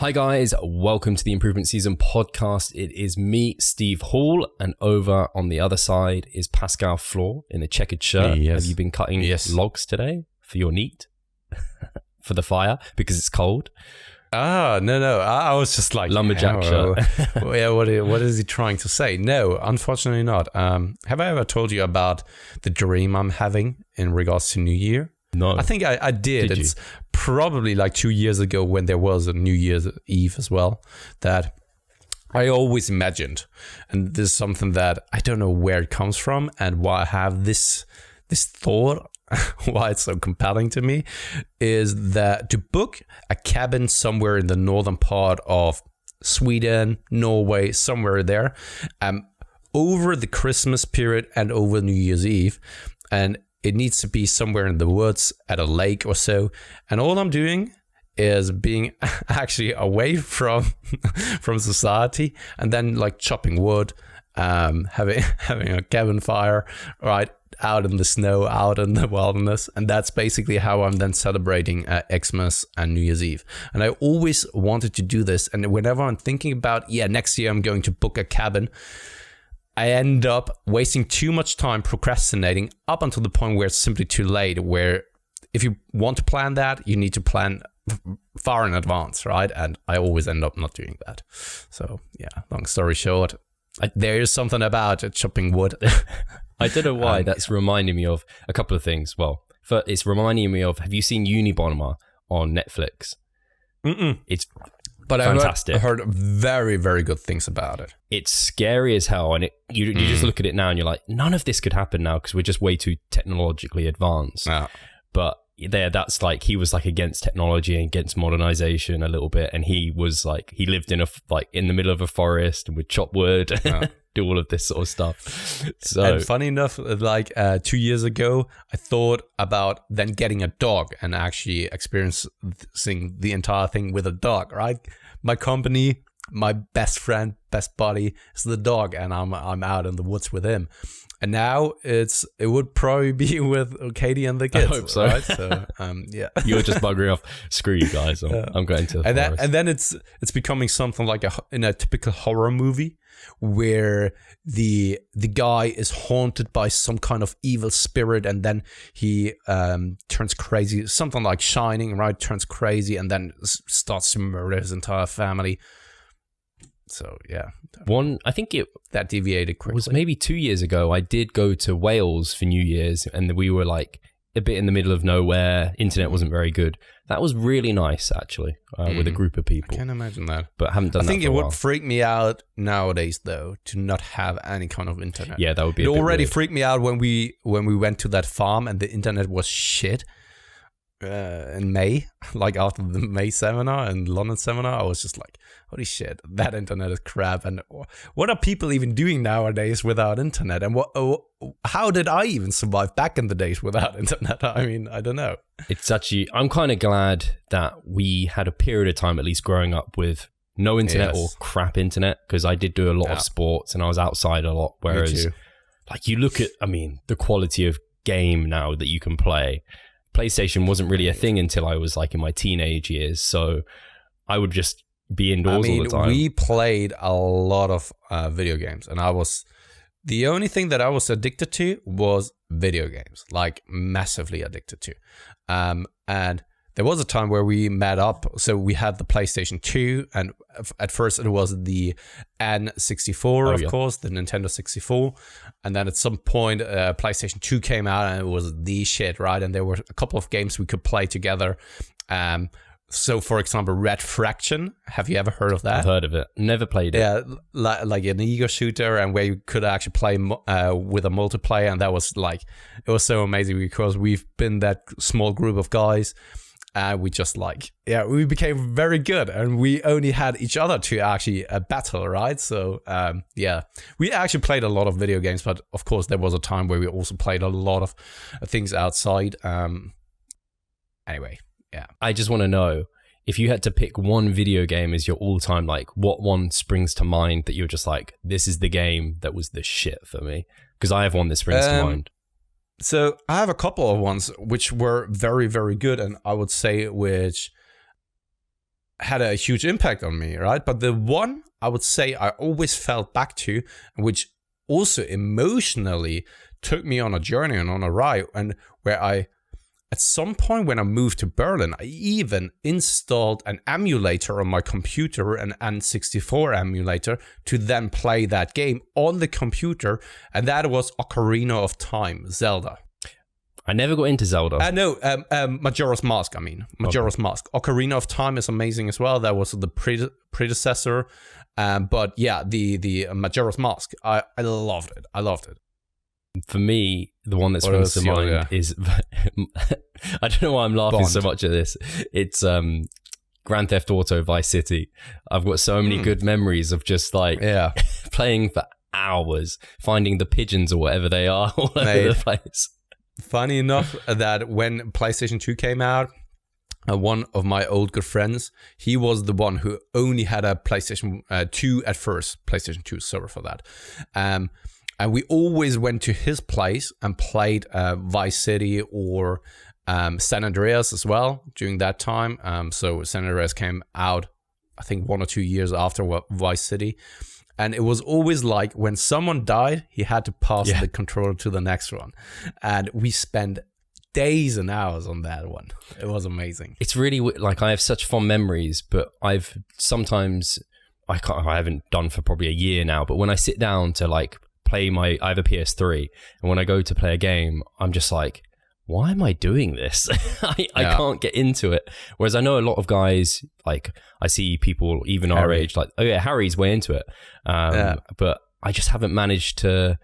Hi guys, welcome to the Improvement Season podcast. It is me, Steve Hall, and over on the other side is Pascal Floor in a checkered shirt. Yes. Have you been cutting logs today for your neat? For the fire because it's cold? No. I was just like lumberjack shirt. Yeah, what is he trying to say? No, unfortunately not. Have I ever told you about the dream I'm having in regards to New Year? No. I think I did. It's probably like 2 years ago when there was a New Year's Eve as well, that I always imagined. And this is something that I don't know where it comes from and why I have this thought, why it's so compelling to me, is that to book a cabin somewhere in the northern part of Sweden, Norway, somewhere there, over the Christmas period and over New Year's Eve. And it needs to be somewhere in the woods at a lake or so. And all I'm doing is being actually away from society, and then like chopping wood, having a cabin fire, right, out in the snow, out in the wilderness. And that's basically how I'm then celebrating Xmas and New Year's Eve. And I always wanted to do this. And whenever I'm thinking about, next year I'm going to book a cabin, I end up wasting too much time procrastinating up until the point where it's simply too late, where if you want to plan that, you need to plan far in advance, right? And I always end up not doing that. So long story short, there is something about chopping wood. I don't know why that's reminding me of a couple of things. Well, it's reminding me of, have you seen Unabomber on Netflix? It's fantastic. I heard very, very good things about it. It's scary as hell, and you just look at it now and you're like, none of this could happen now because we're just way too technologically advanced. No. But that's like, he was like against technology and against modernization a little bit, and he was like, he lived in in the middle of a forest and would chop wood. Do all of this sort of stuff. So, and funny enough, like 2 years ago, I thought about then getting a dog and actually experiencing the entire thing with a dog, right? My company, my best friend, best buddy is the dog, and I'm out in the woods with him. And now it would probably be with Katie and the kids. I hope so. Right? So You're just buggering off. Screw you guys. I'm going to the forest. And then it's becoming something like in a typical horror movie, where the guy is haunted by some kind of evil spirit, and then he turns crazy, something like Shining, right? Turns crazy and then starts to murder his entire family. So I think that deviated quickly. It was maybe 2 years ago. I did go to Wales for New Year's, and we were like a bit in the middle of nowhere. Internet wasn't very good. That was really nice, actually, with a group of people. I can imagine that. But I haven't done that for a while. I think it would freak me out nowadays, though, to not have any kind of internet. Yeah, that would be It a bit already weird. freaked me out when we went to that farm and the internet was shit. In May, like after the May seminar and London seminar, I was just like, holy shit, that internet is crap. And what are people even doing nowadays without internet? And how did I even survive back in the days without internet? I mean, I don't know. It's actually, I'm kind of glad that we had a period of time, at least growing up, with no internet or crap internet, because I did do a lot of sports and I was outside a lot. Whereas, like, you look at, the quality of game now that you can play. PlayStation wasn't really a thing until I was like in my teenage years, so I would just be indoors all the time. We played a lot of video games, and the only thing that I was addicted to was video games, like massively addicted to. And there was a time where we met up, so we had the PlayStation 2, and at first it was the N64, of course, the Nintendo 64, and then at some point PlayStation 2 came out, and it was the shit, right? And there were a couple of games we could play together. So, for example, Red Faction, have you ever heard of that? I've heard of it, never played it. Yeah, like an ego shooter, and where you could actually play with a multiplayer, and that was like, it was so amazing because we've been that small group of guys. We just we became very good, and we only had each other to actually battle, right? So, we actually played a lot of video games, but of course there was a time where we also played a lot of things outside. Anyway, I just want to know, if you had to pick one video game as your all-time, like, what one springs to mind that you're just like, this is the game that was the shit for me? Because I have one that springs to mind. So I have a couple of ones which were very, very good, and I would say which had a huge impact on me, right? But the one I would say I always fell back to, which also emotionally took me on a journey and on a ride, and where I, at some point when I moved to Berlin, I even installed an emulator on my computer, an N64 emulator, to then play that game on the computer, and that was Ocarina of Time, Zelda. I never got into Zelda. No, Majora's Mask, Majora's Mask. Ocarina of Time is amazing as well. That was the predecessor. But yeah, the Majora's Mask, I loved it. I loved it. For me, the one that springs to mind is... I don't know why I'm laughing so much at this. It's Grand Theft Auto Vice City. I've got so many good memories of just like playing for hours, finding the pigeons or whatever they are all over the place. Funny enough that when PlayStation 2 came out, one of my old good friends, he was the one who only had a PlayStation 2 at first. PlayStation 2, sorry for that. And we always went to his place and played Vice City or San Andreas as well during that time. So San Andreas came out, I think 1 or 2 years after Vice City. And it was always like when someone died, he had to pass the controller to the next one. And we spent days and hours on that one. It was amazing. It's really like I have such fond memories, but I've sometimes, I haven't done for probably a year now, but when I sit down to like play I have a PS3, and when I go to play a game, I'm just like, why am I doing this? I can't get into it. Whereas I know a lot of guys, like I see people even our age, like, oh yeah, Harry's way into it. But I just haven't managed to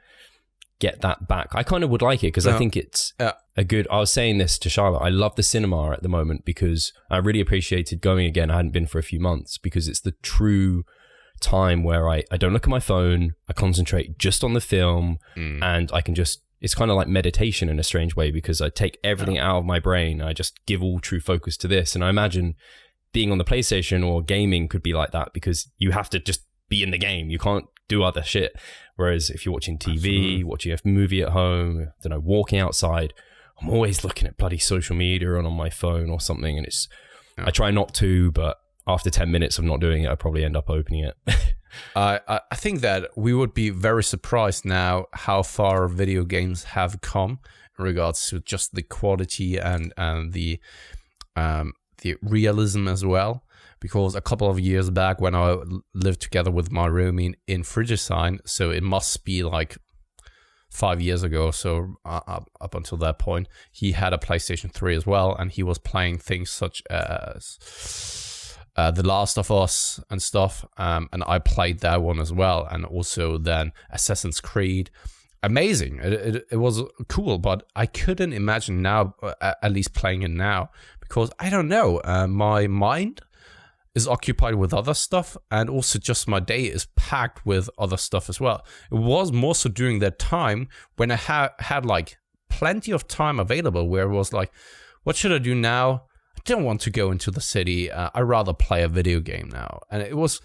get that back. I kind of would like it because I think it's a good, I was saying this to Charlotte, I love the cinema at the moment because I really appreciated going again. I hadn't been for a few months because it's the true time where I don't look at my phone, I concentrate just on the film, and I can just, it's kind of like meditation in a strange way because I take everything out of my brain. I just give all true focus to this. And I imagine being on the PlayStation or gaming could be like that because you have to just be in the game. You can't do other shit. Whereas if you're watching TV, watching a movie at home, I don't know, walking outside, I'm always looking at bloody social media or on my phone or something. And it's, I try not to, but after 10 minutes of not doing it, I probably end up opening it. I think that we would be very surprised now how far video games have come in regards to just the quality and the realism as well. Because a couple of years back when I lived together with my roomie in Friedrichshain, so it must be like 5 years ago or so, up until that point, he had a PlayStation 3 as well, and he was playing things such as The Last of Us and stuff, and I played that one as well, and also then Assassin's Creed. Amazing. It was cool, but I couldn't imagine now, at least playing it now, because I don't know, my mind is occupied with other stuff, and also just my day is packed with other stuff as well. It was more so during that time when I had like plenty of time available, where it was like, what should I do now? I don't want to go into the city. I'd rather play a video game now. And it was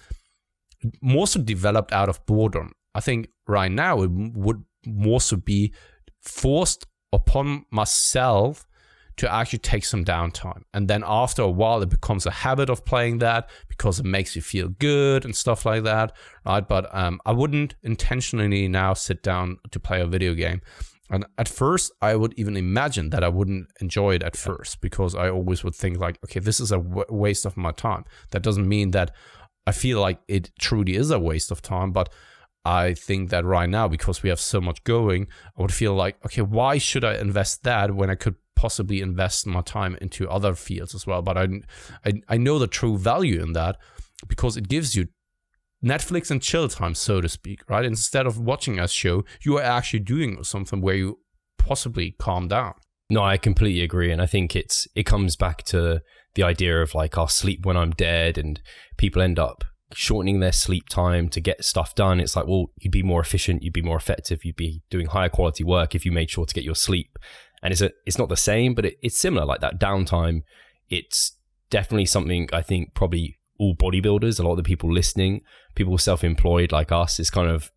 more so developed out of boredom. I think right now it would more so be forced upon myself to actually take some downtime. And then after a while, it becomes a habit of playing that because it makes you feel good and stuff like that, right? But I wouldn't intentionally now sit down to play a video game. And at first, I would even imagine that I wouldn't enjoy it at first because I always would think like, okay, this is a waste of my time. That doesn't mean that I feel like it truly is a waste of time, but I think that right now, because we have so much going, I would feel like, okay, why should I invest that when I could possibly invest my time into other fields as well? But I know the true value in that because it gives you Netflix and chill time, so to speak, right? Instead of watching a show, you are actually doing something where you possibly calm down. No, I completely agree. And I think it comes back to the idea of like, I'll sleep when I'm dead, and people end up shortening their sleep time to get stuff done. It's like, well, you'd be more efficient, you'd be more effective, you'd be doing higher quality work if you made sure to get your sleep. And it's not the same, but it's similar, like that downtime. It's definitely something I think probably all bodybuilders, a lot of the people listening, people self-employed like us, is kind of,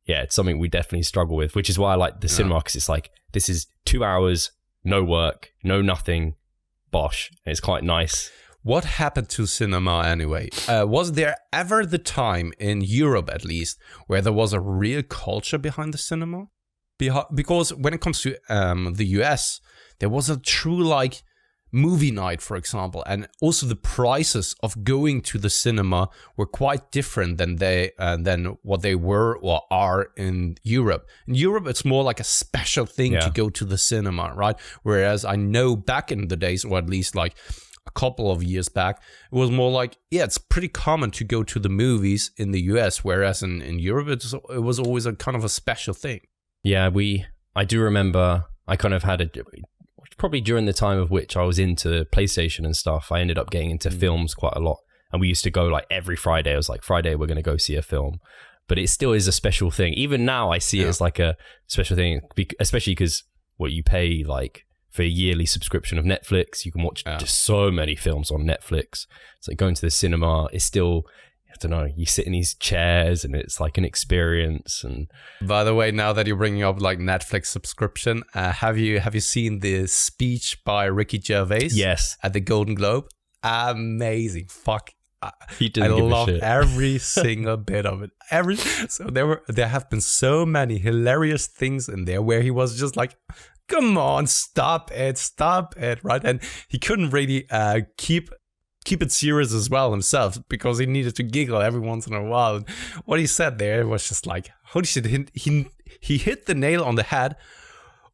yeah, it's something we definitely struggle with, which is why I like the cinema, because it's like, this is 2 hours, no work, no nothing, bosh. And it's quite nice. what happened to cinema anyway? Was there ever the time, in Europe at least, where there was a real culture behind the cinema? Because when it comes to the US, there was a true like movie night, for example, and also the prices of going to the cinema were quite different than what they were or are in Europe. In Europe, it's more like a special thing to go to the cinema, right? Whereas I know back in the days, or at least like a couple of years back, it was more like, it's pretty common to go to the movies in the US, whereas in Europe, it was always a kind of a special thing. Yeah, I do remember I kind of had probably during the time of which I was into PlayStation and stuff, I ended up getting into films quite a lot. And we used to go like every Friday. I was like, Friday, we're going to go see a film. But it still is a special thing. Even now, I see it as like a special thing, especially because you pay like for a yearly subscription of Netflix. You can watch just so many films on Netflix. So going to the cinema is still... I don't know, you sit in these chairs and it's like an experience. And by the way, now that you're bringing up like Netflix subscription, have you seen the speech by Ricky Gervais? Yes. At the Golden Globe? Amazing. Fuck. He didn't give a shit. I loved every single bit of it. So there have been so many hilarious things in there where he was just like, come on, stop it, right? And he couldn't really keep it serious as well himself, because he needed to giggle every once in a while. And what he said there was just like, holy shit, he hit the nail on the head,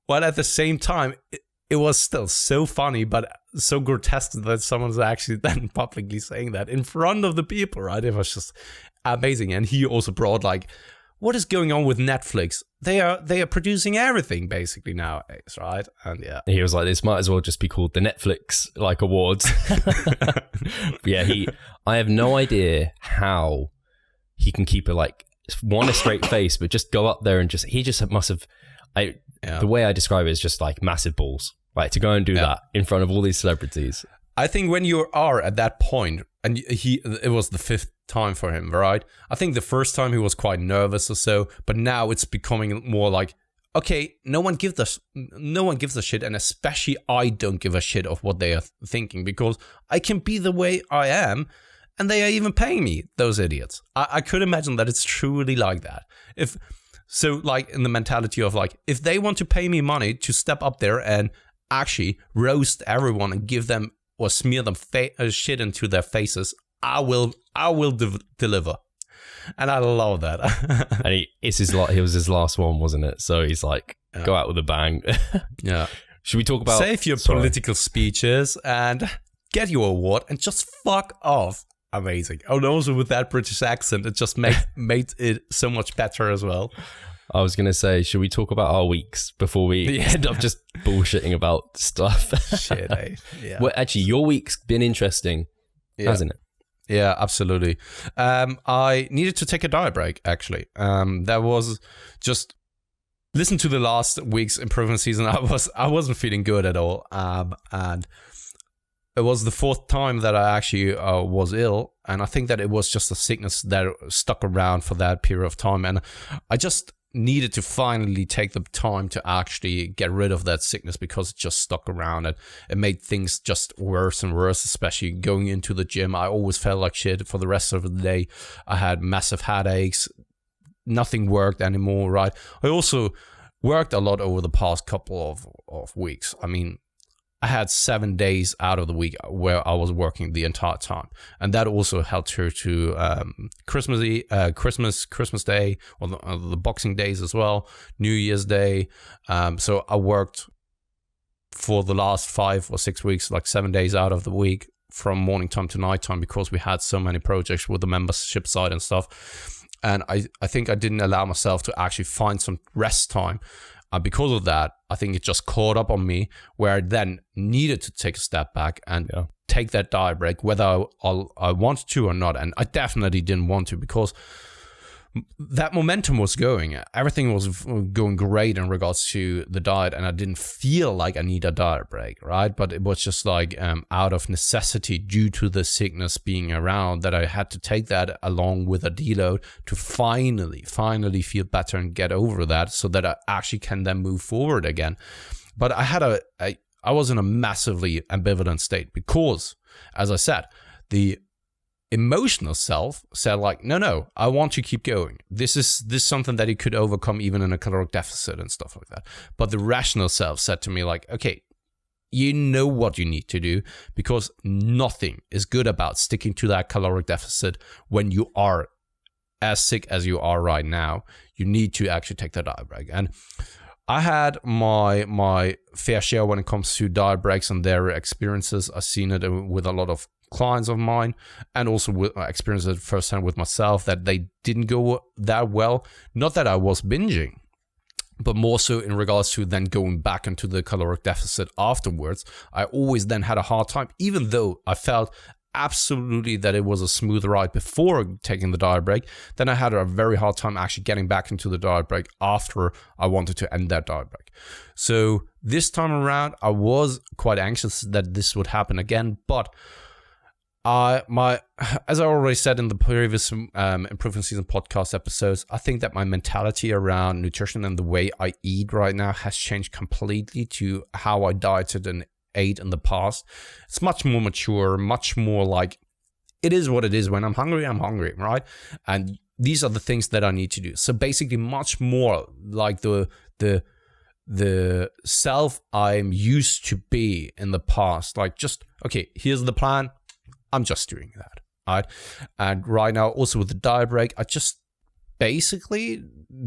while at the same time it was still so funny, but so grotesque that someone's actually then publicly saying that in front of the people, right? It was just amazing. And he also brought like, what is going on with Netflix? They are producing everything basically nowadays, right? And he was like, this might as well just be called the Netflix like awards. I have no idea how he can keep a straight face, but just go up there and he must have. The way I describe it is just like massive balls, like to go and do that in front of all these celebrities. I think when you are at that point, and it was the 5th time for him, right? I think the first time he was quite nervous or so, but now it's becoming more like, okay, no one gives a shit, and especially I don't give a shit of what they are thinking, because I can be the way I am, and they are even paying me, those idiots. I could imagine that it's truly like that. Like in the mentality of like, if they want to pay me money to step up there and actually roast everyone and give them or smear them shit into their faces, I will deliver. And I love that. And it was his last one, wasn't it? So he's like, go out with a bang. Yeah. Should we talk about... Save your political speeches and get your award and just fuck off. Amazing. Oh, and also with that British accent, it just made it so much better as well. I was going to say, should we talk about our weeks before we end up just bullshitting about stuff? Shit, eh? Yeah. Well, actually, your week's been interesting, hasn't it? Yeah, absolutely. I needed to take a diet break, actually. That was just... Listen to the last week's improvement season. I wasn't feeling good at all. And it was the 4th time that I actually was ill. And I think that it was just a sickness that stuck around for that period of time. And I just needed to finally take the time to actually get rid of that sickness, because it just stuck around and it made things just worse and worse, especially going into the gym. I always felt like shit for the rest of the day. I had massive headaches. Nothing worked anymore, right? I also worked a lot over the past couple of weeks. I mean, I had 7 days out of the week where I was working the entire time, and that also helped her to Christmas Day, or the Boxing Days as well, New Year's Day. So I worked for the last 5 or 6 weeks, like 7 days out of the week, from morning time to night time, because we had so many projects with the membership side and stuff. And I think I didn't allow myself to actually find some rest time. Because of that, I think it just caught up on me, where I then needed to take a step back and take that diet break, whether I wanted to or not. And I definitely didn't want to, because that momentum was going. Everything was going great in regards to the diet, and I didn't feel like I need a diet break, right? But it was just like out of necessity, due to the sickness being around, that I had to take that along with a deload to finally feel better and get over that, so that I actually can then move forward again. But I had I was in a massively ambivalent state because, as I said, the emotional self said like, no, I want to keep going. This is something that you could overcome even in a caloric deficit and stuff like that. But the rational self said to me like, okay, you know what you need to do, because nothing is good about sticking to that caloric deficit when you are as sick as you are right now. You need to actually take the diet break. And I had my fair share when it comes to diet breaks and their experiences. I've seen it with a lot of clients of mine, and also experienced it firsthand with myself, that they didn't go that well. Not that I was binging, but more so in regards to then going back into the caloric deficit afterwards. I always then had a hard time, even though I felt absolutely that it was a smooth ride before taking the diet break. Then I had a very hard time actually getting back into the diet break after I wanted to end that diet break. So this time around, I was quite anxious that this would happen again, but as I already said in the previous Improving Season podcast episodes, I think that my mentality around nutrition and the way I eat right now has changed completely to how I dieted and ate in the past. It's much more mature, much more like, it is what it is. When I'm hungry, right? And these are the things that I need to do. So basically much more like the self I'm used to be in the past. Like, just, okay, here's the plan. I'm just doing that, right? And right now, also with the diet break, I just basically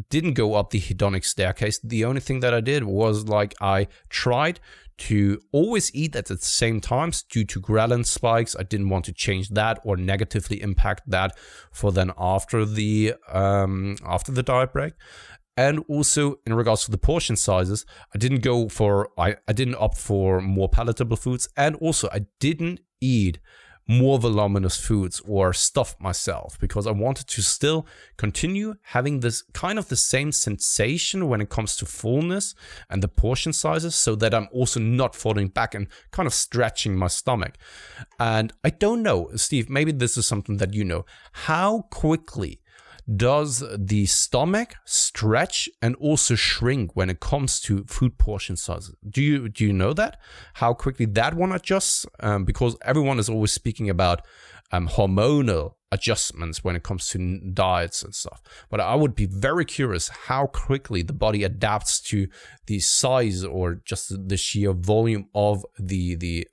didn't go up the hedonic staircase. The only thing that I did was like, I tried to always eat at the same times due to ghrelin spikes. I didn't want to change that or negatively impact that for then after the diet break. And also in regards to the portion sizes, I didn't opt for more palatable foods, and also I didn't eat more voluminous foods or stuff myself, because I wanted to still continue having this kind of the same sensation when it comes to fullness and the portion sizes, so that I'm also not falling back and kind of stretching my stomach. And I don't know, Steve, maybe this is something that you know. How quickly does the stomach stretch and also shrink when it comes to food portion sizes? Do you know that? How quickly that one adjusts? Because everyone is always speaking about hormonal adjustments when it comes to diets and stuff. But I would be very curious how quickly the body adapts to the size or just the sheer volume of the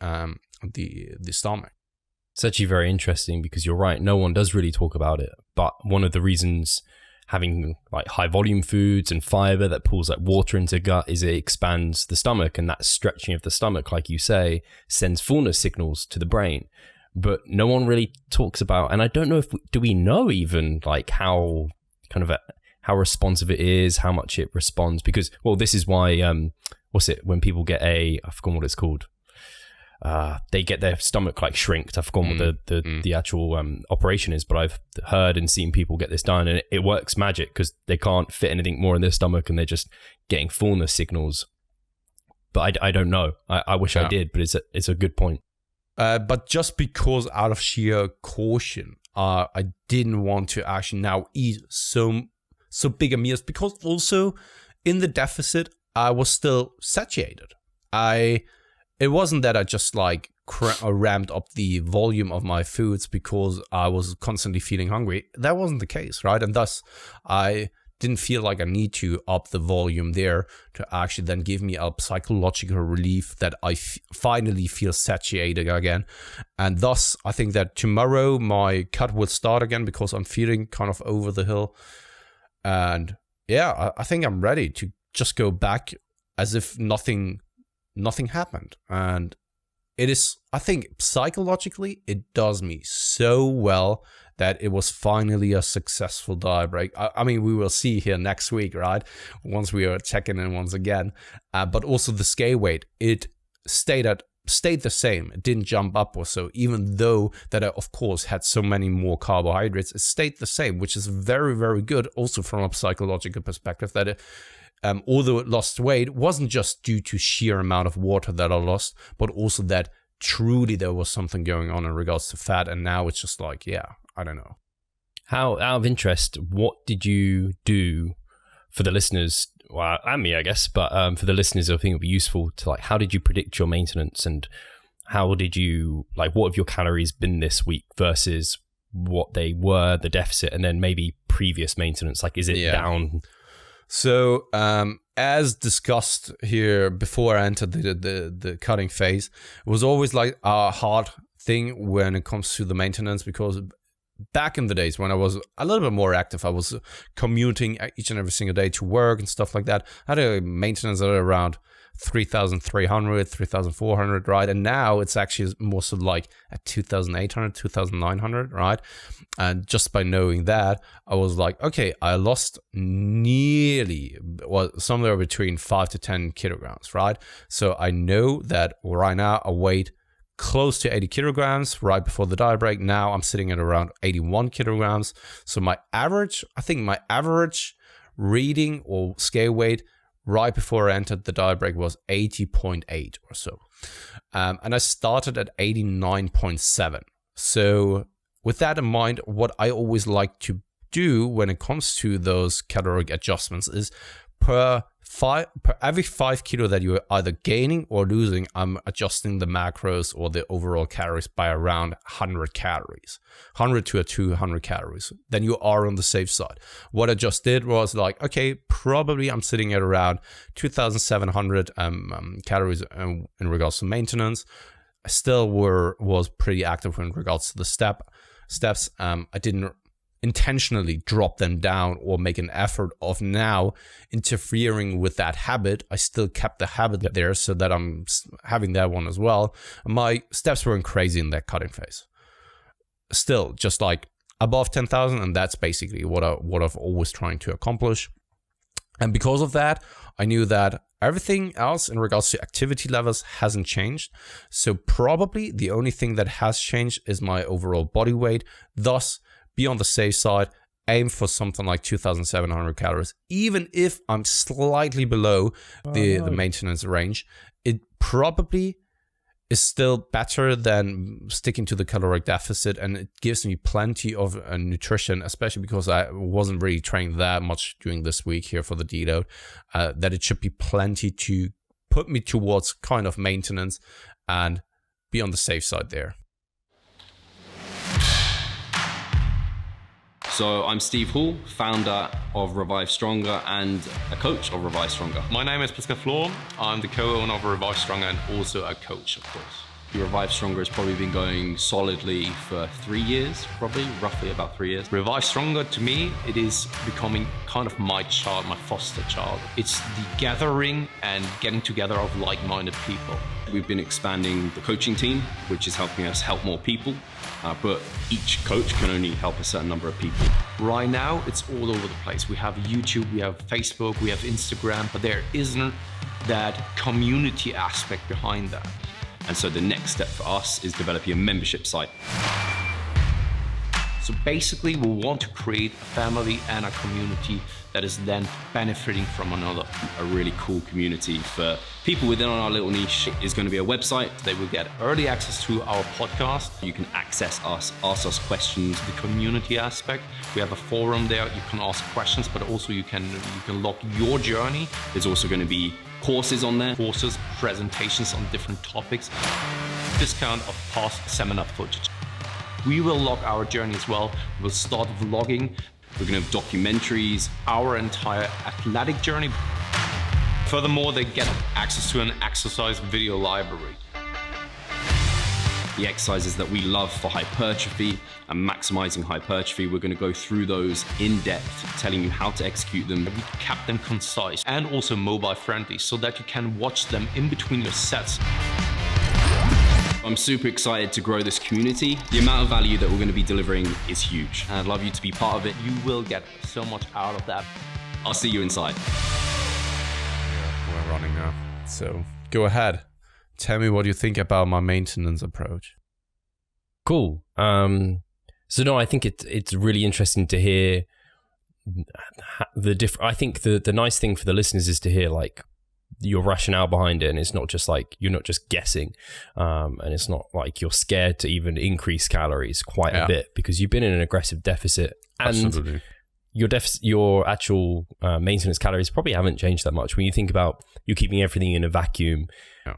stomach. It's actually very interesting, because you're right, no one does really talk about it. But one of the reasons having like high volume foods and fiber that pulls like water into gut is it expands the stomach, and that stretching of the stomach, like you say, sends fullness signals to the brain. But no one really talks about, and I don't know if do we know even like how responsive it is, how much it responds, because, well, this is why when people get I forgot what it's called. They get their stomach like shrinked. I've forgotten what the actual operation is, but I've heard and seen people get this done, and it works magic because they can't fit anything more in their stomach, and they're just getting fullness signals. But I don't know. I wish I did, but it's a good point. But just because out of sheer caution, I didn't want to actually now eat so big a meals, because also in the deficit I was still satiated. It wasn't that I just like ramped up the volume of my foods because I was constantly feeling hungry. That wasn't the case, right? And thus, I didn't feel like I need to up the volume there to actually then give me a psychological relief that I finally feel satiated again. And thus, I think that tomorrow my cut will start again because I'm feeling kind of over the hill. And yeah, I think I'm ready to just go back as if nothing happened. And it is, I think psychologically, it does me so well that it was finally a successful diet break. I mean, we will see here next week, right? Once we are checking in once again. But also the scale weight, it stayed the same. It didn't jump up or so, even though that I, of course, had so many more carbohydrates. It stayed the same, which is very, very good also from a psychological perspective, that it, although it lost weight, it wasn't just due to sheer amount of water that I lost, but also that truly there was something going on in regards to fat. And now it's just like, yeah, I don't know. How, out of interest, what did you do for the listeners? well, and me, I guess, but for the listeners, I think it would be useful to like, how did you predict your maintenance, and how did you like, what have your calories been this week versus what they were, the deficit, and then maybe previous maintenance? Like, is it down? So, as discussed here before I entered the cutting phase, it was always like a hard thing when it comes to the maintenance, because back in the days when I was a little bit more active, I was commuting each and every single day to work and stuff like that. I had a maintenance at around 3,300, 3,400, right? And now it's actually more so like at 2,800, 2,900, right? And just by knowing that, I was like, okay, I lost nearly, well, somewhere between 5 to 10 kilograms, right? So I know that right now I weighed close to 80 kilograms right before the diet break. Now I'm sitting at around 81 kilograms. So my average reading or scale weight right before I entered the diet break was 80.8 or so. And I started at 89.7. So with that in mind, what I always like to do when it comes to those caloric adjustments is per every 5 kilo that you're either gaining or losing, I'm adjusting the macros or the overall calories by around 100 calories, 100 to 200 calories. Then you are on the safe side. What I just did was like, okay, probably I'm sitting at around 2,700 calories in regards to maintenance. I still was pretty active in regards to the steps. I didn't intentionally drop them down or make an effort of now interfering with that habit. I still kept the habit there so that I'm having that one as well. My steps weren't crazy in that cutting phase. Still just like above 10,000, and that's basically what I've always trying to accomplish. And because of that, I knew that everything else in regards to activity levels hasn't changed. So probably the only thing that has changed is my overall body weight. Thus, be on the safe side, aim for something like 2,700 calories. Even if I'm slightly below the maintenance range, it probably is still better than sticking to the caloric deficit, and it gives me plenty of nutrition, especially because I wasn't really training that much during this week here for the deload, that it should be plenty to put me towards kind of maintenance and be on the safe side there. So I'm Steve Hall, founder of Revive Stronger and a coach of Revive Stronger. My name is Pascal Flor. I'm the co-owner of Revive Stronger and also a coach, of course. Revive Stronger has probably been going solidly for 3 years, roughly about 3 years. Revive Stronger, to me, it is becoming kind of my child, my foster child. It's the gathering and getting together of like-minded people. We've been expanding the coaching team, which is helping us help more people. But each coach can only help a certain number of people. Right now, it's all over the place. We have YouTube, we have Facebook, we have Instagram, but there isn't that community aspect behind that. And so the next step for us is developing a membership site. So basically, we want to create a family and a community that is then benefiting from another. A really cool community for people within our little niche is going to be a website. They will get early access to our podcast. You can access us, ask us questions. The community aspect, we have a forum there. You can ask questions, but also you can log your journey. There's also going to be courses on there. Courses, presentations on different topics. Discount of past seminar footage. We will log our journey as well. We'll start vlogging. We're going to have documentaries, our entire athletic journey. Furthermore, they get access to an exercise video library. The exercises that we love for hypertrophy and maximizing hypertrophy, we're going to go through those in depth, telling you how to execute them. We kept them concise and also mobile friendly so that you can watch them in between your sets. I'm super excited to grow this community. The amount of value that we're going to be delivering is huge, and I'd love you to be part of it. You will get so much out of that. I'll see you inside. Yeah, we're running now. So go ahead. Tell me what you think about my maintenance approach. Cool. So no, I think it's really interesting to hear the different. I think the nice thing for the listeners is to hear like your rationale behind it, and it's not just like you're not just guessing, and it's not like you're scared to even increase calories quite a bit because you've been in an aggressive deficit, and absolutely, your actual maintenance calories probably haven't changed that much. When you think about you're keeping everything in a vacuum,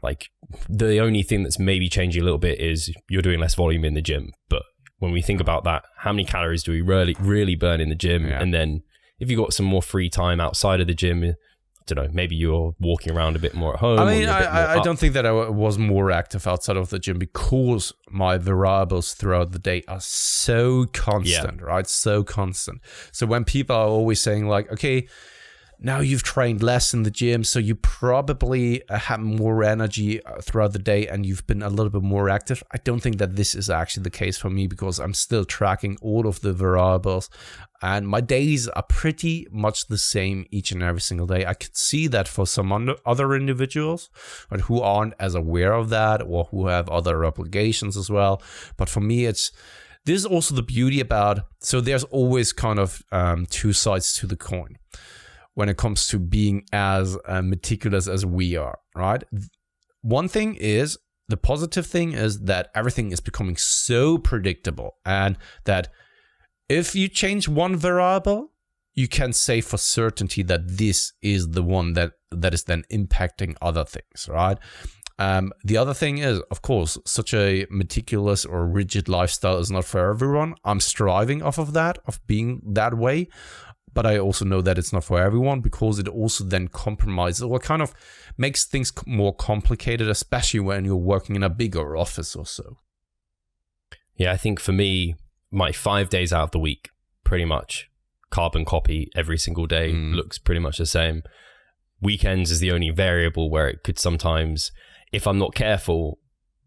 like the only thing that's maybe changing a little bit is you're doing less volume in the gym. But when we think about that, how many calories do we really burn in the gym? And then if you've got some more free time outside of the gym, I don't know, maybe you're walking around a bit more at home. I mean, I don't think that I was more active outside of the gym because my variables throughout the day are so constant, right? So constant. So when people are always saying like, okay, now you've trained less in the gym, so you probably have more energy throughout the day and you've been a little bit more active. I don't think that this is actually the case for me because I'm still tracking all of the variables and my days are pretty much the same each and every single day. I could see that for some other individuals who aren't as aware of that or who have other obligations as well. But for me, this is also the beauty about, so there's always kind of two sides to the coin when it comes to being as meticulous as we are, right? One thing is, the positive thing is that everything is becoming so predictable and that if you change one variable, you can say for certainty that this is the one that is then impacting other things, right? The other thing is, of course, such a meticulous or rigid lifestyle is not for everyone. I'm striving off of that, of being that way. But I also know that it's not for everyone because it also then compromises or kind of makes things more complicated, especially when you're working in a bigger office or so. Yeah, I think for me, my 5 days out of the week, pretty much carbon copy every single day, looks pretty much the same. Weekends is the only variable where it could sometimes, if I'm not careful,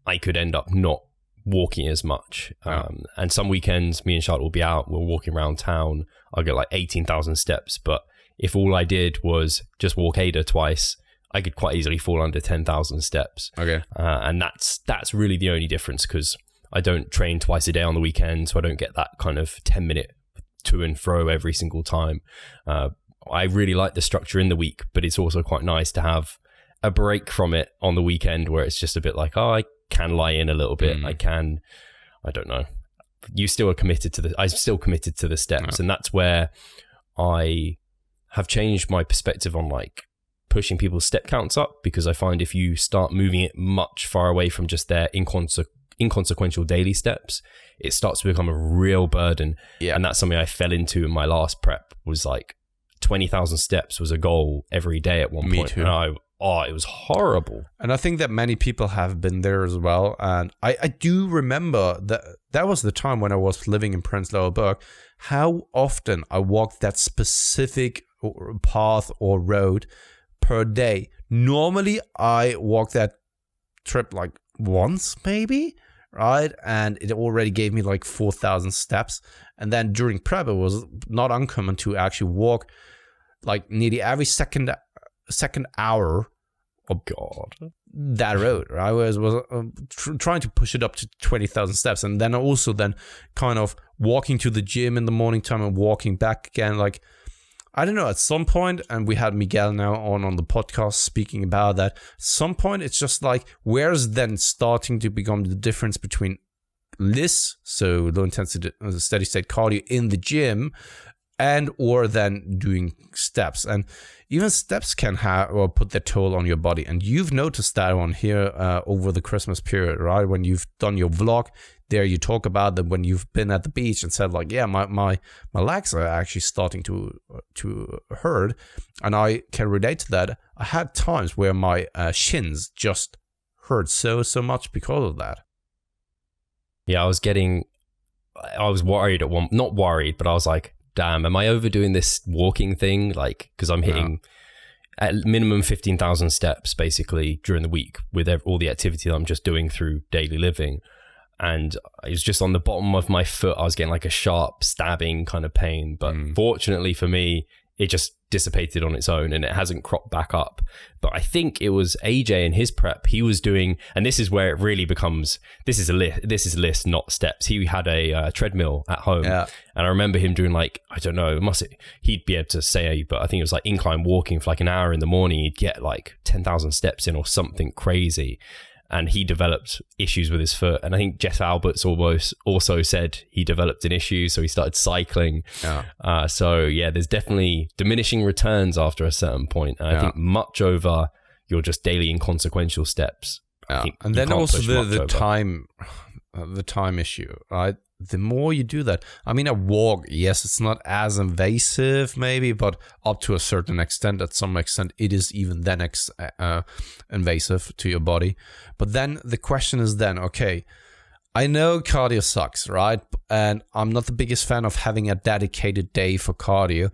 I could end up not walking as much. And some weekends, me and Charlotte will be out, we're walking around town, I'll get like 18,000 steps. But if all I did was just walk Ada twice, I could quite easily fall under 10,000 steps. Okay. And that's really the only difference because I don't train twice a day on the weekend, so I don't get that kind of 10-minute to and fro every single time. I really like the structure in the week, but it's also quite nice to have a break from it on the weekend where it's just a bit like, oh, I can lie in a little bit. I don't know. I'm still committed to the steps. And that's where I have changed my perspective on like pushing people's step counts up, because I find if you start moving it much far away from just their inconsequential daily steps, it starts to become a real burden. And that's something I fell into in my last prep, was like 20,000 steps was a goal every day at one point. Me too. And it was horrible. And I think that many people have been there as well. And I do remember that was the time when I was living in Prenzlauer Berg, how often I walked that specific path or road per day. Normally, I walk that trip like once maybe, right? And it already gave me like 4,000 steps. And then during prep, it was not uncommon to actually walk like nearly every second hour that road, right? I was trying to push it up to 20,000 steps, and then also kind of walking to the gym in the morning time and walking back again. Like, I don't know, at some point, and we had Miguel now on the podcast speaking about that, at some point it's just like, where's then starting to become the difference between LISS, so low intensity steady state cardio in the gym, and or then doing steps. And even steps can have or put their toll on your body. And you've noticed that one here over the Christmas period, right? When you've done your vlog, there you talk about that when you've been at the beach and said like, yeah, my legs are actually starting to hurt. And I can relate to that. I had times where my shins just hurt so much because of that. Yeah, I was worried not worried, but I was like, damn, am I overdoing this walking thing? Like, because I'm hitting at minimum 15,000 steps basically during the week with all the activity that I'm just doing through daily living. And it was just on the bottom of my foot, I was getting like a sharp stabbing kind of pain. But fortunately for me, it just dissipated on its own and it hasn't cropped back up. But I think it was AJ in his prep, he was doing, and this is where it really becomes, this is a list, not steps. He had a treadmill at home. And I remember him doing like, I don't know, he'd be able to say, but I think it was like incline walking for like an hour in the morning. He'd get like 10,000 steps in or something crazy. and he developed issues with his foot. And I think Jeff Alberts also said he developed an issue, so he started cycling. So there's definitely diminishing returns after a certain point. And I think much over your just daily inconsequential steps. And then also the time issue, right? The more you do that, I mean, a walk, yes, it's not as invasive maybe, but up to a certain extent, at some extent, it is even then invasive to your body. But then the question is then, okay, I know cardio sucks, right? And I'm not the biggest fan of having a dedicated day for cardio.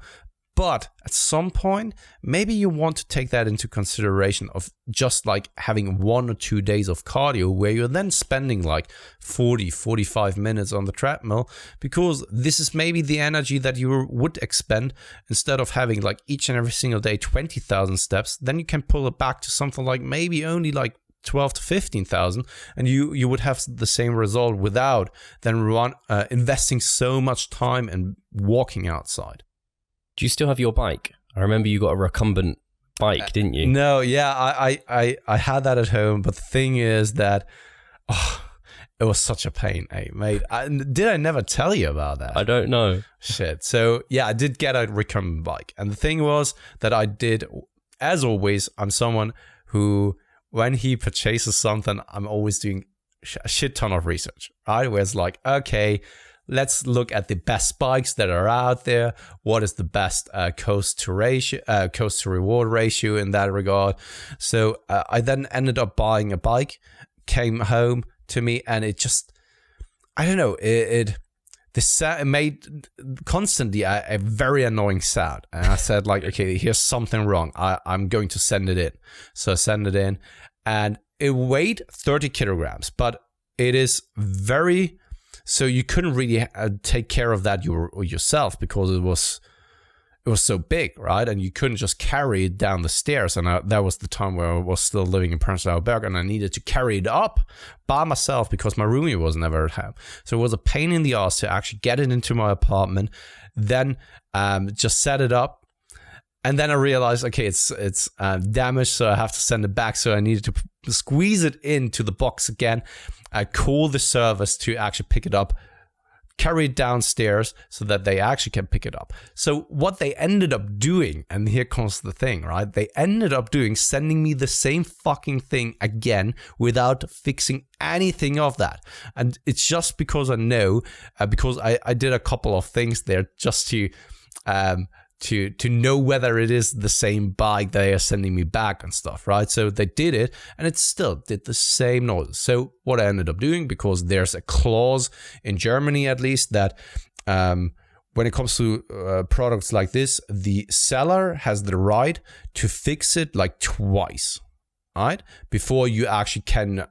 But at some point, maybe you want to take that into consideration of just like having 1 or 2 days of cardio where you're then spending like 40, 45 minutes on the treadmill, because this is maybe the energy that you would expend instead of having like each and every single day 20,000 steps. Then you can pull it back to something like maybe only like 12 to 15,000, and you would have the same result without then investing so much time in walking outside. Do you still have your bike? I remember you got a recumbent bike, didn't you? No, yeah, I had that at home, but the thing is that it was such a pain, mate. Did I never tell you about that? I don't know. Shit. So yeah, I did get a recumbent bike, and the thing was that I did, as always, I'm someone who, when he purchases something, I'm always doing a shit ton of research, right? Where it's like, okay, let's look at the best bikes that are out there. What is the best cost to reward ratio in that regard? So I then ended up buying a bike, came home to me, and it just, I don't know, it made constantly a very annoying sound. And I said like, okay, here's something wrong. I'm going to send it in. So I send it in, and it weighed 30 kilograms, but it is very... So you couldn't really take care of that yourself because it was so big, right? And you couldn't just carry it down the stairs. And that was the time where I was still living in Prenzlauer Berg, and I needed to carry it up by myself because my roomie was never at home. So it was a pain in the ass to actually get it into my apartment, then just set it up. And then I realized, okay, it's damaged, so I have to send it back. So I needed to squeeze it into the box again. I call the service to actually pick it up, carry it downstairs so that they actually can pick it up. So what they ended up doing, and here comes the thing, right? They ended up sending me the same fucking thing again without fixing anything of that. And it's just because I know, because I did a couple of things there just to know whether it is the same bike they are sending me back and stuff, right? So they did it, and it still did the same noise. So what I ended up doing, because there's a clause in Germany at least that when it comes to products like this, the seller has the right to fix it like twice, right? Before you actually can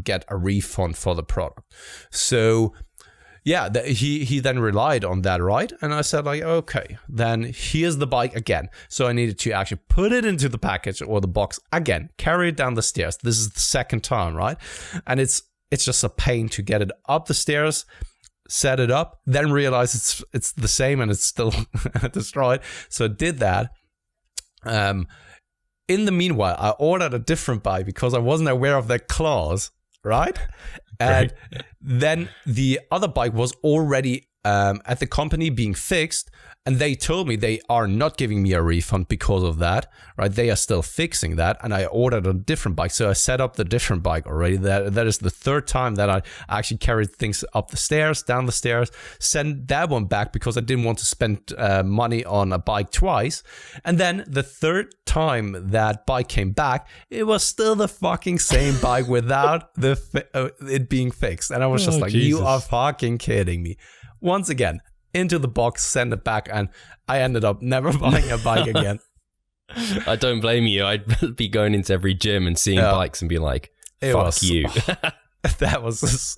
get a refund for the product. So yeah, he then relied on that, right? And I said like, okay, then here's the bike again. So I needed to actually put it into the package or the box again, carry it down the stairs. This is the second time, right? And it's just a pain to get it up the stairs, set it up, then realize it's the same and it's still destroyed. So I did that. In the meanwhile, I ordered a different bike because I wasn't aware of that clause, right? And then the other bike was already at the company being fixed, and they told me they are not giving me a refund because of that, right? They are still fixing that, and I ordered a different bike. So I set up the different bike already. That is the third time that I actually carried things up the stairs, down the stairs, sent that one back because I didn't want to spend money on a bike twice. And then the third time that bike came back, it was still the fucking same bike without it being fixed. And I was just like, Jesus. You are fucking kidding me. Once again, into the box, send it back, and I ended up never buying a bike again. I don't blame you. I'd be going into every gym and seeing bikes and be like, fuck you. That was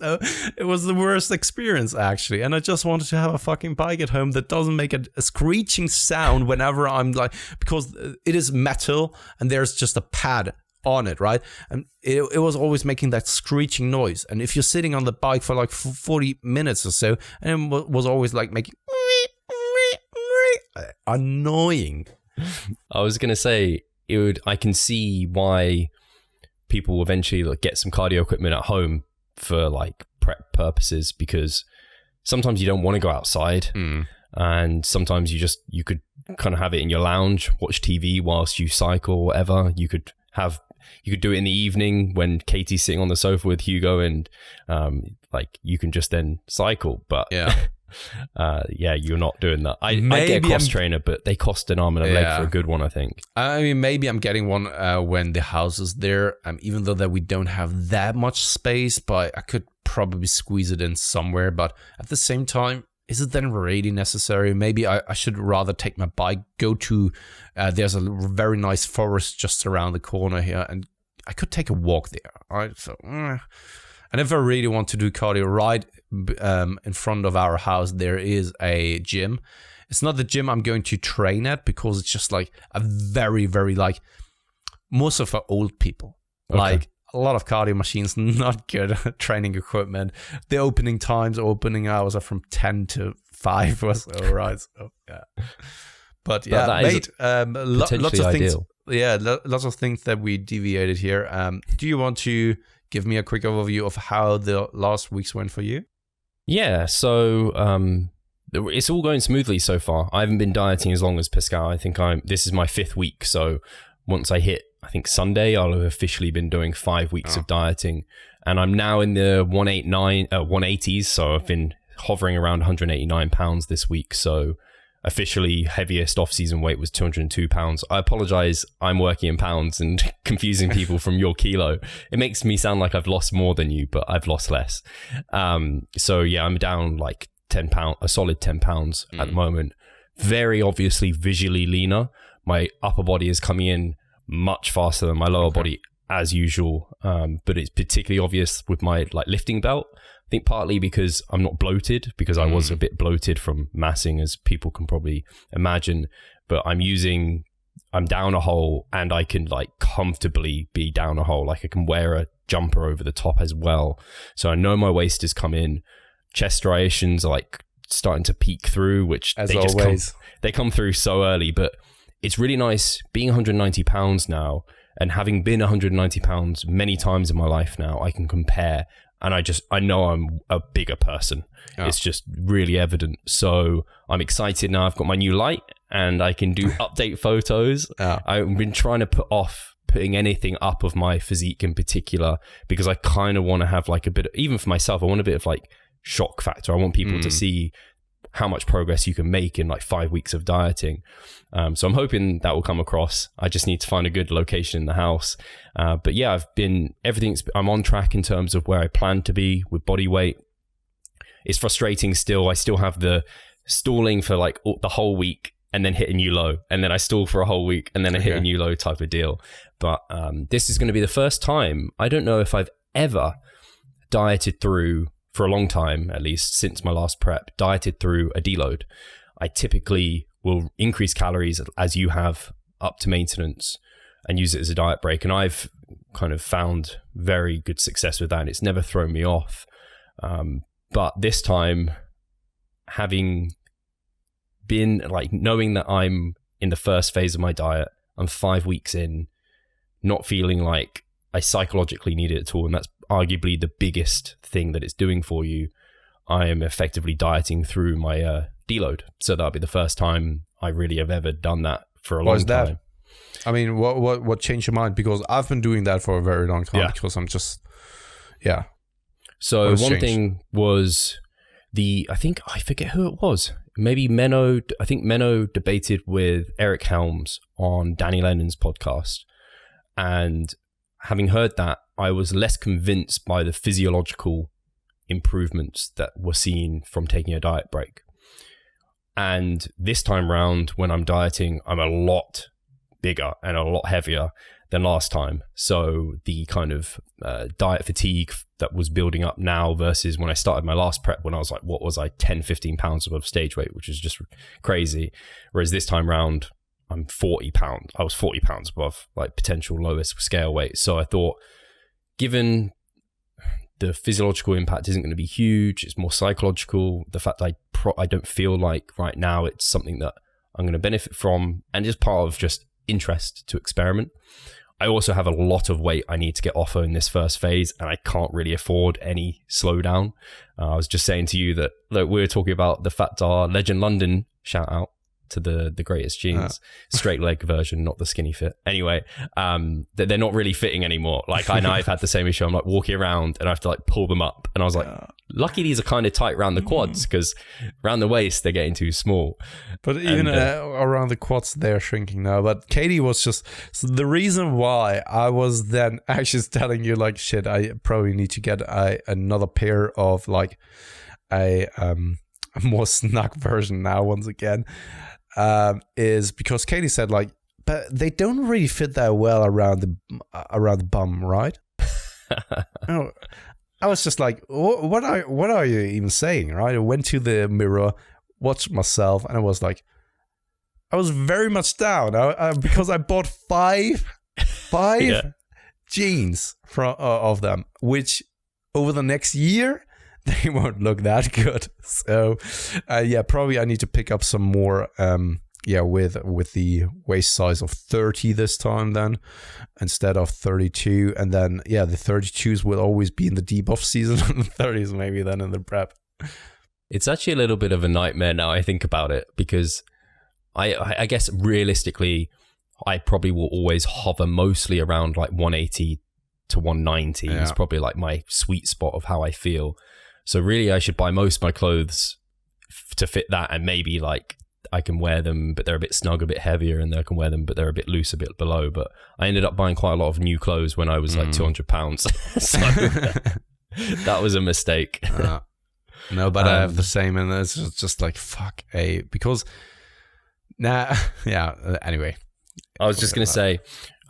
it was the worst experience, actually. And I just wanted to have a fucking bike at home that doesn't make a screeching sound whenever I'm like, because it is metal and there's just a pad on it, right? And it was always making that screeching noise. And if you're sitting on the bike for like 40 minutes or so, and it was always like making annoying. I was gonna say I can see why people eventually like, get some cardio equipment at home for like prep purposes, because sometimes you don't want to go outside, and sometimes you could kind of have it in your lounge, watch TV whilst you cycle or whatever. You could do it in the evening when Katie's sitting on the sofa with Hugo, and like you can just then cycle. But you're not doing that. I get a cross trainer, but they cost an arm and a leg for a good one, I think. I mean, maybe I'm getting one when the house is there, even though that we don't have that much space, but I could probably squeeze it in somewhere. But at the same time, is it then really necessary? Maybe I should rather take my bike, go to, there's a very nice forest just around the corner here, and I could take a walk there. Right? So, and if I really want to do cardio, right in front of our house, there is a gym. It's not the gym I'm going to train at, because it's just like a very, very like, most of our old people. Okay. Like, a lot of cardio machines, not good training equipment. The opening hours are from 10 to 5 or so, right? So, yeah. But yeah, mate, lots of things. Ideal. Yeah, lots of things that we deviated here. Do you want to give me a quick overview of how the last weeks went for you? Yeah, so it's all going smoothly so far. I haven't been dieting as long as Pascal. I think this is my 5th week. So once I hit, I think Sunday, I'll have officially been doing 5 weeks of dieting, and I'm now in the 180s. So I've been hovering around 189 pounds this week. So officially heaviest off-season weight was 202 pounds. I apologize. I'm working in pounds and confusing people from your kilo. It makes me sound like I've lost more than you, but I've lost less. So yeah, I'm down like 10 pounds, a solid 10 pounds at the moment. Very obviously visually leaner. My upper body is coming in much faster than my lower body as usual, but it's particularly obvious with my like lifting belt. I think partly because I'm not bloated, because I was a bit bloated from massing, as people can probably imagine, but I'm down a hole, and I can like comfortably be down a hole. Like I can wear a jumper over the top as well. So I know my waist has come in. Chest striations are like starting to peek through, which as always. They come through so early, but it's really nice being 190 pounds now, and having been 190 pounds many times in my life now, I can compare, and I know I'm a bigger person. It's just really evident. So I'm excited now. I've got my new light, and I can do update photos. I've been trying to put off putting anything up of my physique in particular, because I kind of want to have like a bit, even for myself, I want a bit of like shock factor. I want people to see how much progress you can make in like 5 weeks of dieting. So I'm hoping that will come across. I just need to find a good location in the house. But yeah, I'm on track in terms of where I plan to be with body weight. It's frustrating still. I still have the stalling for like the whole week and then hit a new low. And then I stall for a whole week and then I hit a new low type of deal. But this is going to be the first time. I don't know if I've ever dieted through, for a long time, at least since my last prep, dieted through a deload. I typically will increase calories as you have up to maintenance and use it as a diet break. And I've kind of found very good success with that. And it's never thrown me off. But this time, having been like knowing that I'm in the first phase of my diet, I'm 5 weeks in, not feeling like I psychologically need it at all. And that's arguably the biggest thing that it's doing for you. I am effectively dieting through my deload. So that'll be the first time I really have ever done that for a long time. I mean, what changed your mind? Because I've been doing that for a very long time, because I'm just, So one thing was I forget who it was. Maybe Menno. I think Menno debated with Eric Helms on Danny Lennon's podcast. And having heard that, I was less convinced by the physiological improvements that were seen from taking a diet break. And this time round, when I'm dieting, I'm a lot bigger and a lot heavier than last time. So the kind of diet fatigue that was building up now versus when I started my last prep, when I was like, 10, 15 pounds above stage weight, which is just crazy. Whereas this time round, I'm 40 pounds. I was 40 pounds above like potential lowest scale weight. So I thought, given the physiological impact isn't going to be huge, it's more psychological. The fact that I don't feel like right now it's something that I'm going to benefit from, and just part of just interest to experiment. I also have a lot of weight I need to get off in this first phase, and I can't really afford any slowdown. I was just saying to you that we were talking about the Fat Dar Legend London, shout out to the greatest jeans, straight leg version, not the skinny fit. Anyway, that they're not really fitting anymore. Like I know I've had the same issue. I'm like walking around and I have to like pull them up, and I was like, lucky these are kind of tight around the quads, because around the waist they're getting too small. But even around the quads they're shrinking now. But Katie was just, so the reason why I was then actually telling you like, shit, I probably need to get another pair of like a more snug version now once again, is because Katie said like, but they don't really fit that well around the bum, right? No, I was just like, what are you even saying, right? I went to the mirror, watched myself, and I was like, I was very much down because I bought five jeans of them, which over the next year they won't look that good. So probably I need to pick up some more with the waist size of 30 this time then, instead of 32. And then the 32s will always be in the debuff season, and the 30s maybe then in the prep. It's actually a little bit of a nightmare now I think about it, because I guess realistically I probably will always hover mostly around like 180 to 190 is probably like my sweet spot of how I feel. So really I should buy most of my clothes to fit that, and maybe like I can wear them but they're a bit snug, a bit heavier, and then I can wear them but they're a bit loose, a bit below. But I ended up buying quite a lot of new clothes when I was like 200 pounds. So that was a mistake. No, but I have the same, and it's just like because anyway. I was just going to say,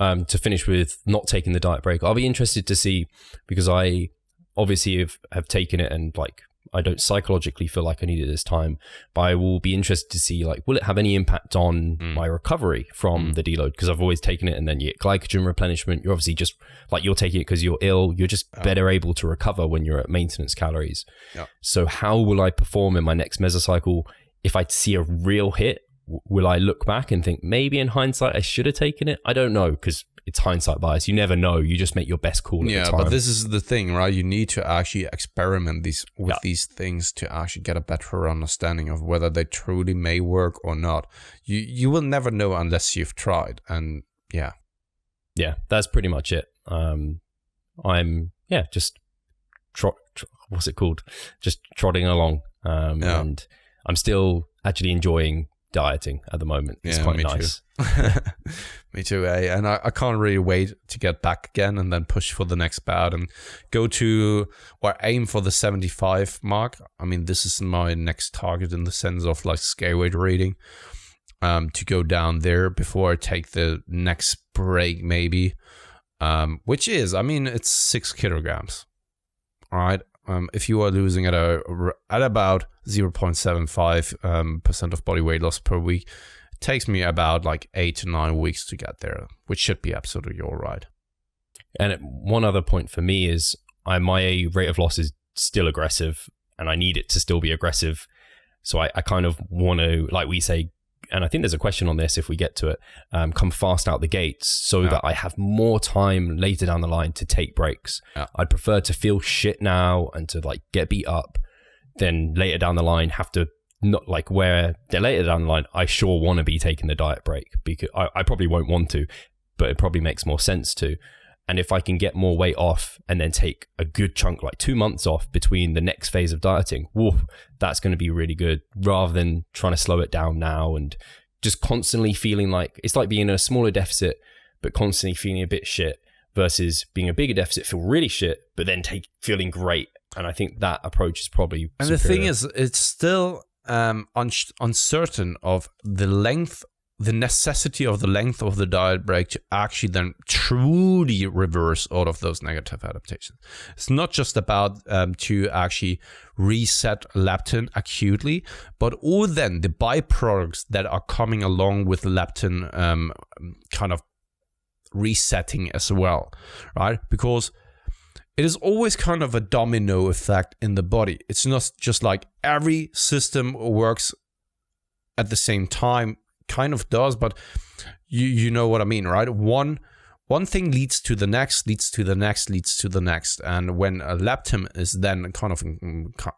to finish with not taking the diet break, I'll be interested to see, because I obviously have taken it, and like I don't psychologically feel like I need it this time, but I will be interested to see like, will it have any impact on my recovery from the deload? Because I've always taken it, and then you get glycogen replenishment. You're obviously just like, you're taking it because you're ill. You're just better able to recover when you're at maintenance calories. So how will I perform in my next mesocycle? If I see a real hit, will I look back and think maybe in hindsight I should have taken it? I don't know, because it's hindsight bias. You never know. You just make your best call at the time. Yeah, but this is the thing, right? You need to actually experiment with these things to actually get a better understanding of whether they truly may work or not. You will never know unless you've tried. And yeah, that's pretty much it. I'm just what's it called? Just trotting along. And I'm still actually enjoying dieting at the moment. It's quite nice. Me too, and I can't really wait to get back again and then push for the next bout and go to, or aim for the 75 mark. I mean, this is my next target in the sense of like scale weight rating, to go down there before I take the next break maybe, which is, I mean, it's 6 kilograms. All right. If you are losing at about 0.75% percent of body weight loss per week, it takes me about like 8 to 9 weeks to get there, which should be absolutely all right. And one other point for me is my rate of loss is still aggressive, and I need it to still be aggressive. So I kind of want to, like we say, and I think there's a question on this if we get to it, come fast out the gates so that I have more time later down the line to take breaks. I'd prefer to feel shit now and to like get beat up than later down the line have to, not like where they're later down the line, I sure want to be taking the diet break, because I probably won't want to, but it probably makes more sense to. And if I can get more weight off and then take a good chunk, like 2 months off between the next phase of dieting, that's going to be really good, rather than trying to slow it down now and just constantly feeling like it's like being in a smaller deficit, but constantly feeling a bit shit, versus being a bigger deficit, feel really shit, but then feeling great. And I think that approach is probably and superior. The thing is, it's still uncertain of the length, the necessity of the length of the diet break to actually then truly reverse all of those negative adaptations. It's not just about to actually reset leptin acutely, but all then the byproducts that are coming along with leptin kind of resetting as well, right? Because it is always kind of a domino effect in the body. It's not just like every system works at the same time. Kind of does, but you know what I mean, right? One one thing leads to the next, leads to the next, leads to the next. And when a leptin is then kind of,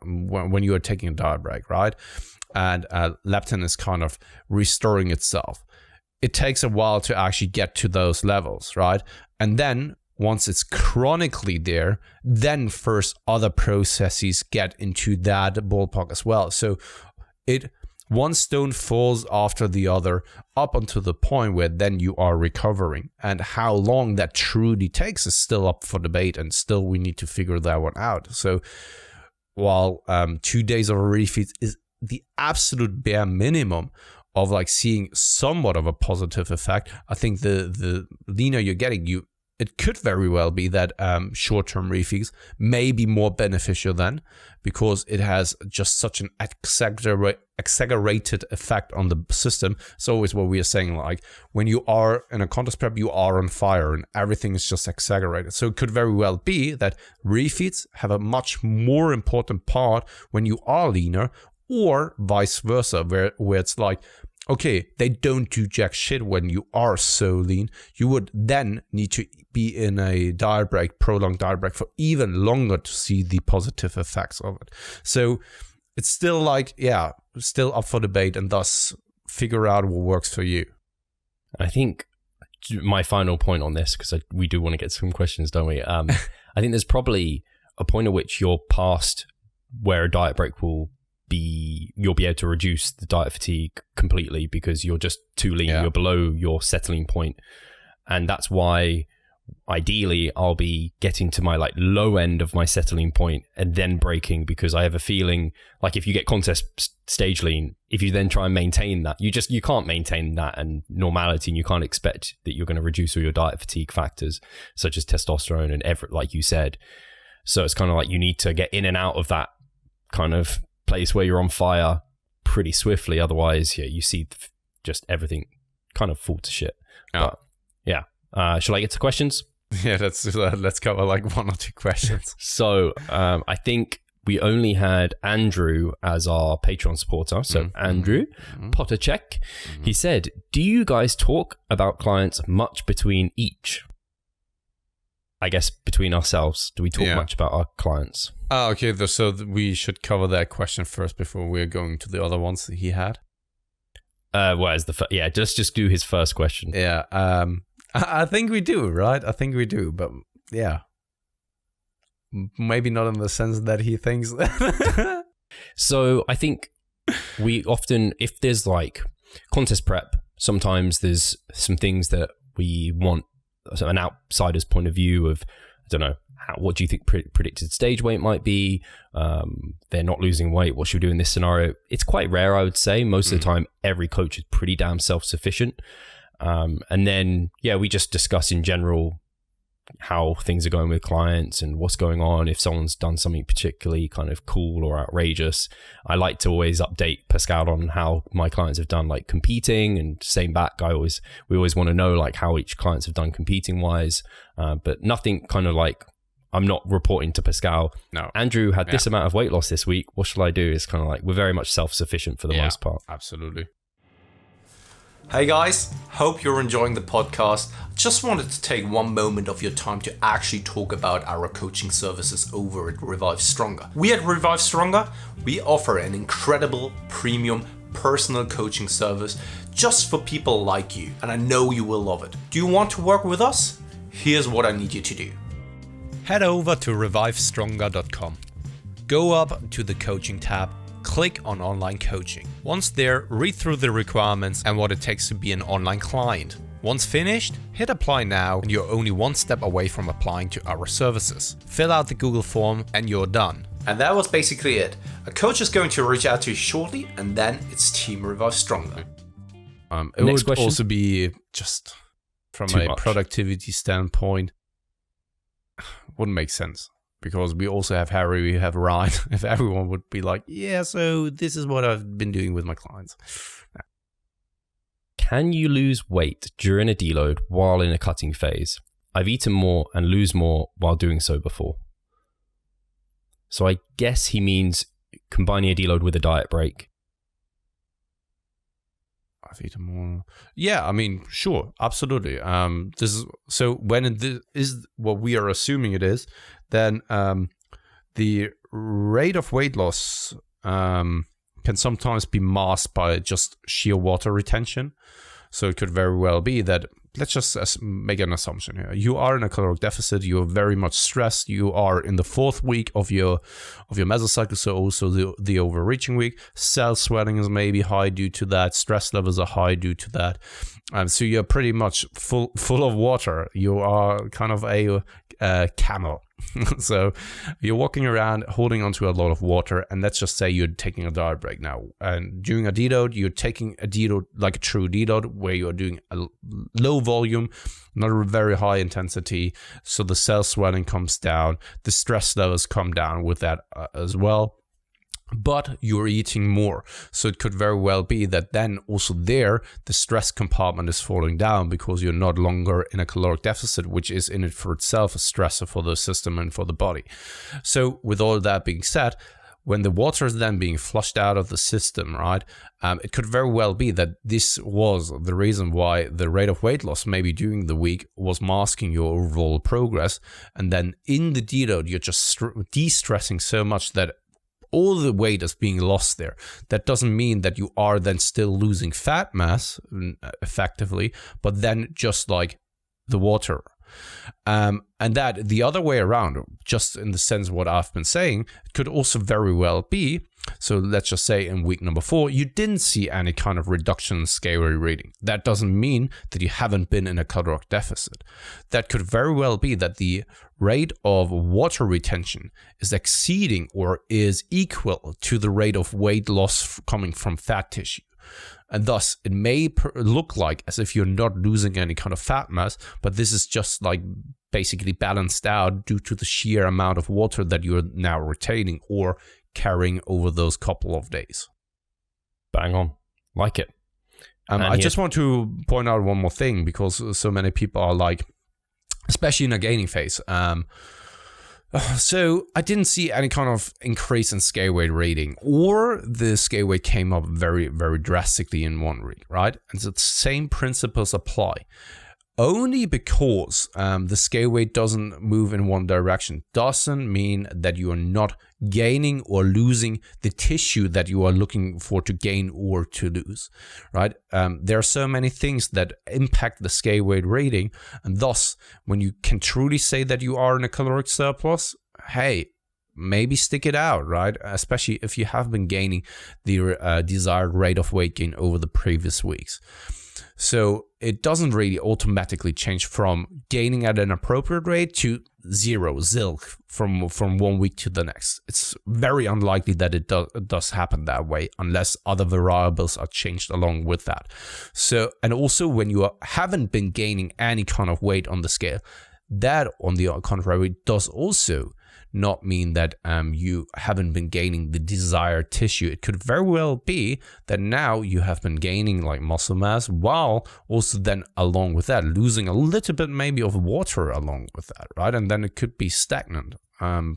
when you are taking a diet break, right? And leptin is kind of restoring itself. It takes a while to actually get to those levels, right? And then once it's chronically there, then first other processes get into that ballpark as well. So one stone falls after the other up until the point where then you are recovering. And how long that truly takes is still up for debate, and still we need to figure that one out. So while 2 days of a refeed is the absolute bare minimum of like seeing somewhat of a positive effect, I think the leaner you're getting, it could very well be that short-term refeeds may be more beneficial then, because it has just such an exaggerated effect on the system. It's always what we are saying, like when you are in a contest prep, you are on fire and everything is just exaggerated. So it could very well be that refeeds have a much more important part when you are leaner, or vice versa, where it's like, okay, they don't do jack shit when you are so lean. You would then need to be in a diet break, prolonged diet break, for even longer to see the positive effects of it. So it's still like, still up for debate, and thus figure out what works for you. I think my final point on this, because we do want to get some questions, don't we? I think there's probably a point at which you're past where a diet break you'll be able to reduce the diet fatigue completely, because you're just too lean. You're below your settling point. And that's why ideally I'll be getting to my like low end of my settling point and then breaking, because I have a feeling like if you get contest stage lean, if you then try and maintain that, you can't maintain that and normality, and you can't expect that you're going to reduce all your diet fatigue factors such as testosterone and like you said. So it's kind of like you need to get in and out of that kind of place where you're on fire pretty swiftly. Otherwise, you see just everything kind of fall to shit. But, shall I get to questions? Yeah, let's cover like 1 or 2 questions. So I think we only had Andrew as our Patreon supporter. So Andrew Pottercheck, he said, do you guys talk about clients much between each? I guess between ourselves, do we talk much about our clients? Oh, okay. So we should cover that question first before we're going to the other ones that he had. Just do his first question. Yeah. I think we do, right? I think we do, but yeah. Maybe not in the sense that he thinks. So I think we often, if there's like contest prep, sometimes there's some things that we want an outsider's point of view of, I don't know, what do you think predicted stage weight might be? They're not losing weight. What should we do in this scenario? It's quite rare, I would say. Most of the time, every coach is pretty damn self-sufficient. And then, we just discuss in general how things are going with clients and what's going on. If someone's done something particularly kind of cool or outrageous, I like to always update Pascal on how my clients have done, like competing, and same back. We always want to know like how each clients have done competing wise, but nothing kind of like, I'm not reporting to Pascal. No. Andrew had this amount of weight loss this week. What shall I do? It's kind of like, we're very much self-sufficient for the most part. Absolutely. Hey guys, hope you're enjoying the podcast. Just wanted to take one moment of your time to actually talk about our coaching services over at Revive Stronger. We at Revive Stronger, we offer an incredible premium personal coaching service just for people like you, and I know you will love it. Do you want to work with us? Here's what I need you to do. Head over to revivestronger.com. Go up to the coaching tab. Click on online coaching. Once there, read through the requirements and what it takes to be an online client. Once finished, hit apply now, and you're only one step away from applying to our services. Fill out the Google form and you're done. And that was basically it. A coach is going to reach out to you shortly, and then it's Team Revive Stronger. It would question? Also be just from a productivity standpoint, wouldn't make sense. Because we also have Harry, we have Ryan. If everyone would be like, so this is what I've been doing with my clients. Can you lose weight during a deload while in a cutting phase? I've eaten more and lose more while doing so before. So I guess he means combining a deload with a diet break. eat more. Yeah, I mean, sure, absolutely. This is so when it is what we are assuming it is, then the rate of weight loss can sometimes be masked by just sheer water retention. So it could very well be that, let's just make an assumption here. You are in a caloric deficit. You are very much stressed. You are in the 4th week of your mesocycle, so also the overreaching week. Cell swelling is maybe high due to that. Stress levels are high due to that. So you're pretty much full of water. You are kind of a camel. So you're walking around holding onto a lot of water, and let's just say you're taking a diet break now. And during a deload, you're taking a deload like a true deload, where you're doing a low volume, not a very high intensity. So the cell swelling comes down, the stress levels come down with that as well. But you're eating more. So it could very well be that then also there, the stress compartment is falling down because you're not longer in a caloric deficit, which is in it for itself a stressor for the system and for the body. So with all that being said, when the water is then being flushed out of the system, right, it could very well be that this was the reason why the rate of weight loss maybe during the week was masking your overall progress. And then in the deload, you're just de-stressing so much that all the weight is being lost there. That doesn't mean that you are then still losing fat mass effectively, but then just like the water. And that the other way around, just in the sense of what I've been saying, it could also very well be, so let's just say in week number 4, you didn't see any kind of reduction in scale weight reading. That doesn't mean that you haven't been in a caloric deficit. That could very well be that the rate of water retention is exceeding or is equal to the rate of weight loss coming from fat tissue. And thus, it may look like as if you're not losing any kind of fat mass, but this is just like basically balanced out due to the sheer amount of water that you're now retaining or carrying over those couple of days. Bang on. Like it. I just want to point out one more thing, because so many people are like, especially in a gaining phase, so I didn't see any kind of increase in scale weight rating, or the scale weight came up very, very drastically in 1 week, right? And so the same principles apply. Only because the scale weight doesn't move in one direction doesn't mean that you are not gaining or losing the tissue that you are looking for to gain or to lose, right? There are so many things that impact the scale weight rating, and thus, when you can truly say that you are in a caloric surplus, hey, maybe stick it out, right? Especially if you have been gaining the desired rate of weight gain over the previous weeks. So it doesn't really automatically change from gaining at an appropriate rate to zilch from 1 week to the next. It's very unlikely that it does happen that way unless other variables are changed along with that. So, and also when you haven't been gaining any kind of weight on the scale, that on the contrary does also not mean that you haven't been gaining the desired tissue. It could very well be that now you have been gaining like muscle mass, while also then along with that losing a little bit maybe of water along with that, right? And then it could be stagnant.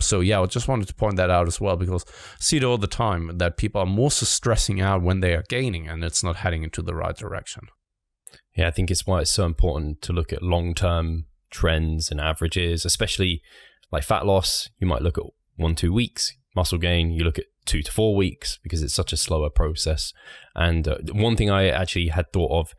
So yeah, I just wanted to point that out as well, because I see it all the time that people are more so stressing out when they are gaining and it's not heading into the right direction. Yeah, I think it's why it's so important to look at long-term trends and averages, especially like fat loss. You might look at 1-2 weeks. Muscle gain, you look at 2 to 4 weeks, because it's such a slower process. And one thing I actually had thought of,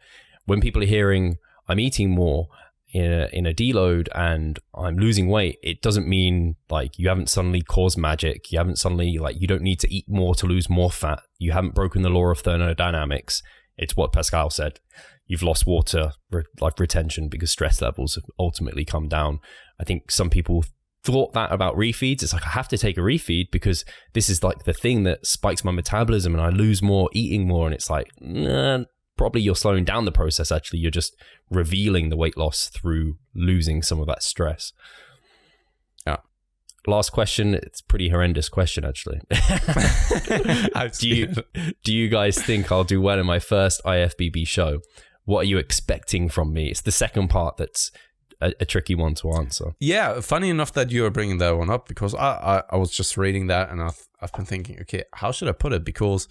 when people are hearing I'm eating more in a deload and I'm losing weight, it doesn't mean like you haven't suddenly caused magic. You haven't suddenly, like, you don't need to eat more to lose more fat. You haven't broken the law of thermodynamics. It's what Pascal said. You've lost water like retention because stress levels have ultimately come down. I think some people thought that about refeeds. It's like, I have to take a refeed because this is like the thing that spikes my metabolism and I lose more eating more. And it's like, nah, probably you're slowing down the process. Actually, you're just revealing the weight loss through losing some of that stress. Yeah. Last question. It's a pretty horrendous question, actually. Do you guys think I'll do well in my first IFBB show? What are you expecting from me? It's the second part that's a tricky one to answer. Yeah, funny enough that you are bringing that one up, because I was just reading that and I've been thinking, okay, how should I put it? Because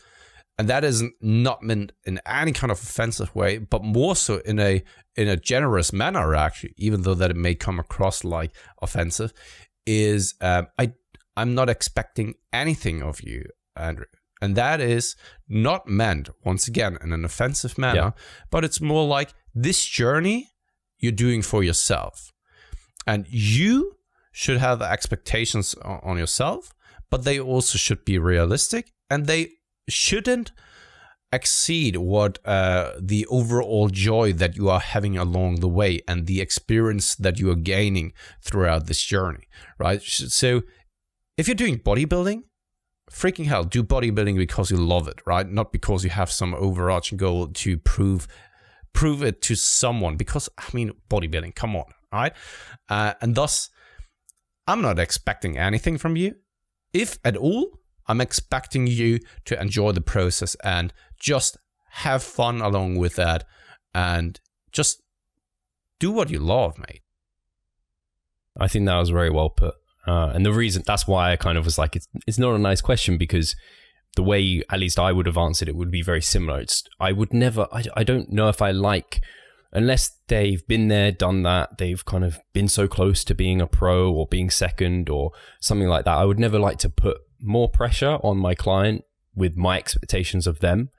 And that is not meant in any kind of offensive way, but more so in a generous manner, actually, even though that it may come across like offensive, is I'm not expecting anything of you, Andrew. And that is not meant, once again, in an offensive manner, but it's more like this journey you're doing for yourself. And you should have expectations on yourself, but they also should be realistic, and they shouldn't exceed what the overall joy that you are having along the way and the experience that you are gaining throughout this journey, right? So if you're doing bodybuilding, freaking hell, do bodybuilding because you love it, right? Not because you have some overarching goal to prove it to someone, because, I mean, bodybuilding, come on, right? And thus, I'm not expecting anything from you. If at all, I'm expecting you to enjoy the process and just have fun along with that, and just do what you love, mate. I think that was very well put. And the reason, that's why I kind of was like, it's not a nice question, because the way, at least I would have answered it, would be very similar. I would never, I don't know if I like, unless they've been there, done that, they've kind of been so close to being a pro or being second or something like that, I would never like to put more pressure on my client with my expectations of them.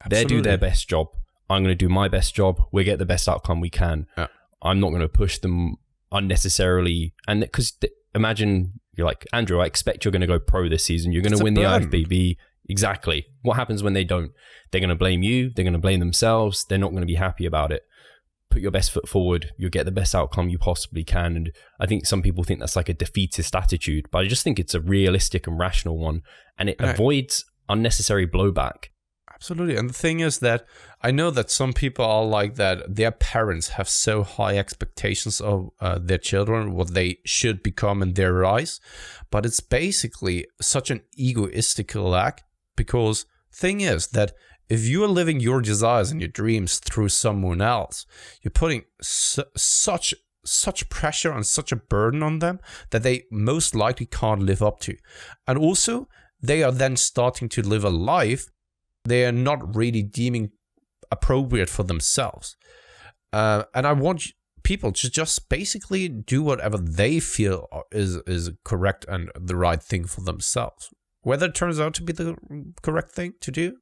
They do their best job. I'm going to do my best job. We get the best outcome we can. Yeah. I'm not going to push them unnecessarily. And because imagine you're like, Andrew, I expect you're going to go pro this season. You're going to win the IFBB. Exactly. What happens when they don't? They're going to blame you. They're going to blame themselves. They're not going to be happy about it. Put your best foot forward. You'll get the best outcome you possibly can. And I think some people think that's like a defeatist attitude, but I just think it's a realistic and rational one, and it avoids unnecessary blowback. Absolutely. And the thing is that I know that some people are like that. Their parents have so high expectations of their children, what they should become in their eyes. But it's basically such an egoistical act, because thing is that if you are living your desires and your dreams through someone else, you're putting such pressure and such a burden on them that they most likely can't live up to. And also, they are then starting to live a life they are not really deeming appropriate for themselves. And I want people to just basically do whatever they feel is correct and the right thing for themselves. Whether it turns out to be the correct thing to do,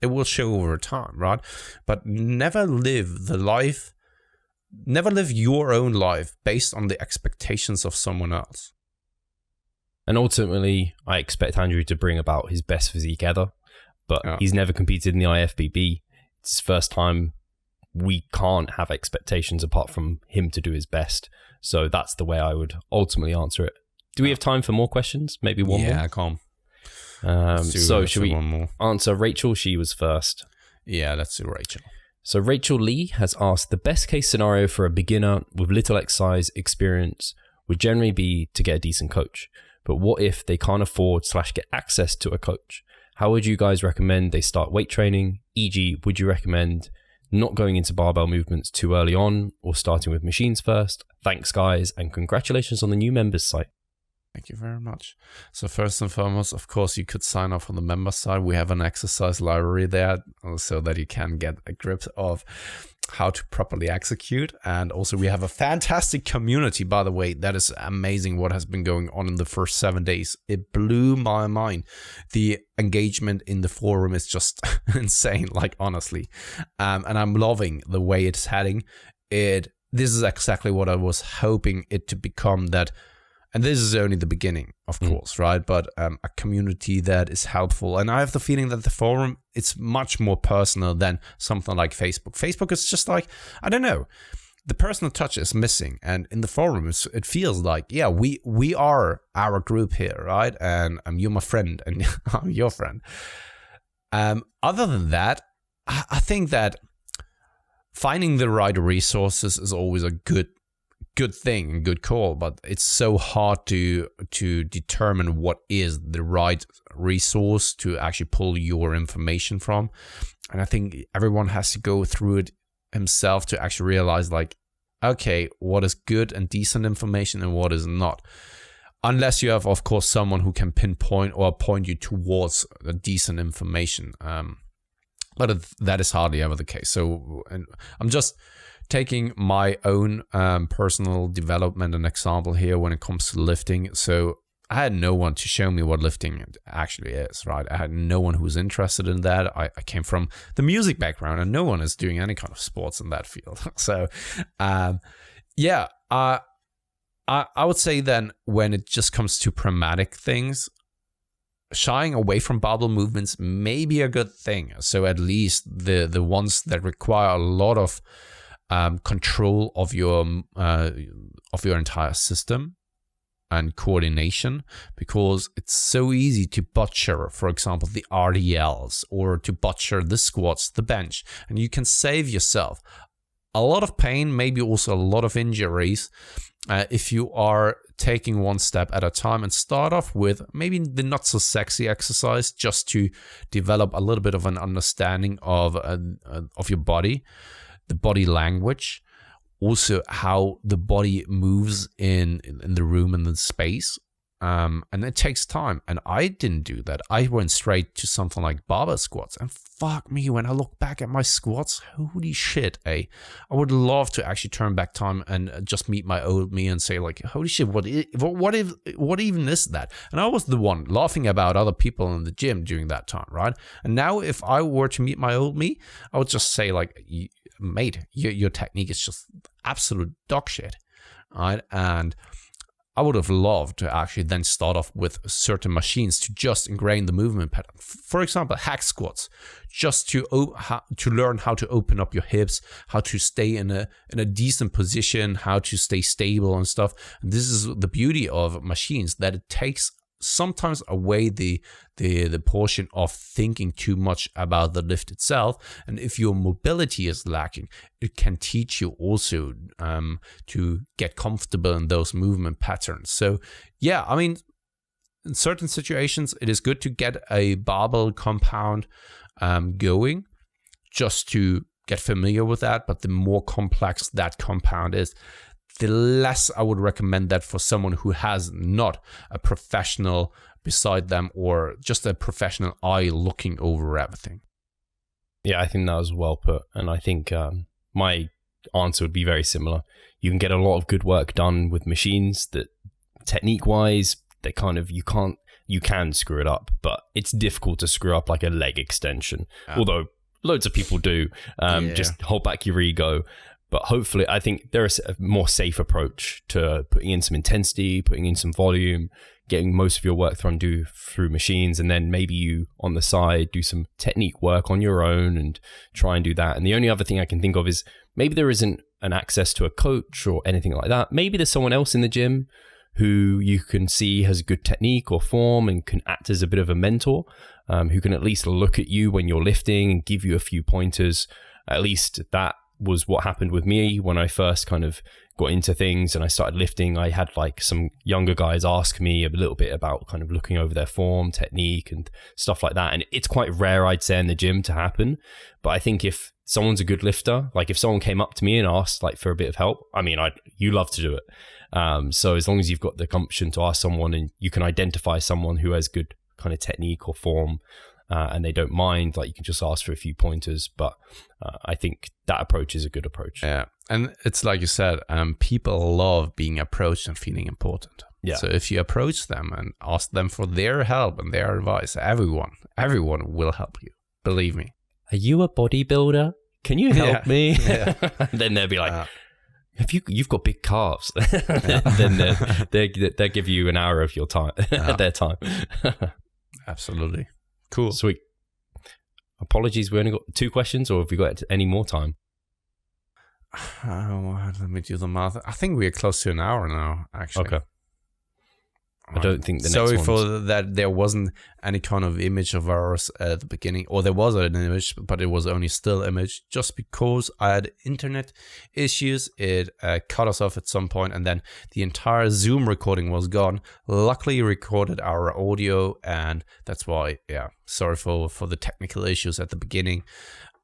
it will show over time, right? But never live your own life based on the expectations of someone else. And ultimately, I expect Andrew to bring about his best physique ever, but he's never competed in the IFBB. It's his first time. We can't have expectations apart from him to do his best. So that's the way I would ultimately answer it. Do we have time for more questions? Maybe one more? Yeah, come. So should we answer Rachel? She was first. Yeah, let's do Rachel. So Rachel Lee has asked, the best case scenario for a beginner with little exercise experience would generally be to get a decent coach. But what if they can't afford / get access to a coach? How would you guys recommend they start weight training? E.g., would you recommend not going into barbell movements too early on or starting with machines first? Thanks, guys, and congratulations on the new members site. Thank you very much. So first and foremost, of course, you could sign up on the member side. We have an exercise library there so that you can get a grip of how to properly execute. And also we have a fantastic community, by the way. That is amazing what has been going on in the first 7 days. It blew my mind. The engagement in the forum is just insane, like honestly. And I'm loving the way it's heading. This is exactly what I was hoping it to become, that. And this is only the beginning, of course, right? But a community that is helpful. And I have the feeling that the forum, it's much more personal than something like Facebook. Facebook is just like, I don't know, the personal touch is missing. And in the forum, it feels like, yeah, we are our group here, right? And you're my friend and I'm your friend. Other than that, I think that finding the right resources is always a good thing and good call, but it's so hard to determine what is the right resource to actually pull your information from. And I think everyone has to go through it himself to actually realize, like, okay, what is good and decent information and what is not. Unless you have, of course, someone who can pinpoint or point you towards the decent information. But that is hardly ever the case. So I'm just taking my own personal development and example here when it comes to lifting. So I had no one to show me what lifting actually is, right? I had no one who was interested in that. I came from the music background, and no one is doing any kind of sports in that field. So, I would say then when it just comes to pragmatic things, shying away from barbell movements may be a good thing. So at least the ones that require a lot of control of your entire system and coordination, because it's so easy to butcher, for example, the RDLs, or to butcher the squats, the bench, and you can save yourself a lot of pain, maybe also a lot of injuries, if you are taking one step at a time and start off with maybe the not so sexy exercise, just to develop a little bit of an understanding of your body, the body language, also how the body moves in the room and the space. And it takes time. And I didn't do that. I went straight to something like barbell squats. And fuck me, when I look back at my squats, holy shit, I would love to actually turn back time and just meet my old me and say like, holy shit, what even is that? And I was the one laughing about other people in the gym during that time, right? And now if I were to meet my old me, I would just say like, mate, your technique is just absolute dog shit, right? And I would have loved to actually then start off with certain machines to just ingrain the movement pattern. For example, hack squats, just to learn how to open up your hips, how to stay in a decent position, how to stay stable and stuff. And this is the beauty of machines, that it takes sometimes away the portion of thinking too much about the lift itself. And if your mobility is lacking, it can teach you also to get comfortable in those movement patterns. So yeah, I mean, in certain situations, it is good to get a barbell compound going, just to get familiar with that. But the more complex that compound is, the less I would recommend that for someone who has not a professional beside them, or just a professional eye looking over everything. Yeah, I think that was well put. And I think my answer would be very similar. You can get a lot of good work done with machines that, technique-wise, they kind of, you can screw it up, but it's difficult to screw up like a leg extension. Although loads of people do. Just hold back your ego. But hopefully, I think there is a more safe approach to putting in some intensity, putting in some volume, getting most of your work through machines, and then maybe you, on the side, do some technique work on your own and try and do that. And the only other thing I can think of is maybe there isn't an access to a coach or anything like that. Maybe there's someone else in the gym who you can see has good technique or form and can act as a bit of a mentor, who can at least look at you when you're lifting and give you a few pointers. At least that was what happened with me when I first kind of got into things and I started lifting. I had like some younger guys ask me a little bit about kind of looking over their form, technique and stuff like that. And it's quite rare, I'd say, in the gym to happen. But I think if someone's a good lifter, like if someone came up to me and asked like for a bit of help, I mean, you love to do it. So as long as you've got the gumption to ask someone and you can identify someone who has good kind of technique or form, and they don't mind, like you can just ask for a few pointers. But I think that approach is a good approach. Yeah. And it's like you said, people love being approached and feeling important. Yeah. So if you approach them and ask them for their help and their advice, everyone will help you. Believe me. Are you a bodybuilder? Can you help me? Yeah. Then they'll be like, you've got big calves. Then they give you an hour of your time, their time. Absolutely. Cool. Sweet. Apologies, we only got 2 questions, or have we got any more time? Let me do the math. I think we're close to an hour now, actually. Okay. I don't think the next Sorry one's... for that. There wasn't any kind of image of ours at the beginning, or there was an image, but it was only still image, just because I had internet issues. It cut us off at some point, and then the entire Zoom recording was gone. Luckily, recorded our audio, and that's why, sorry for the technical issues at the beginning.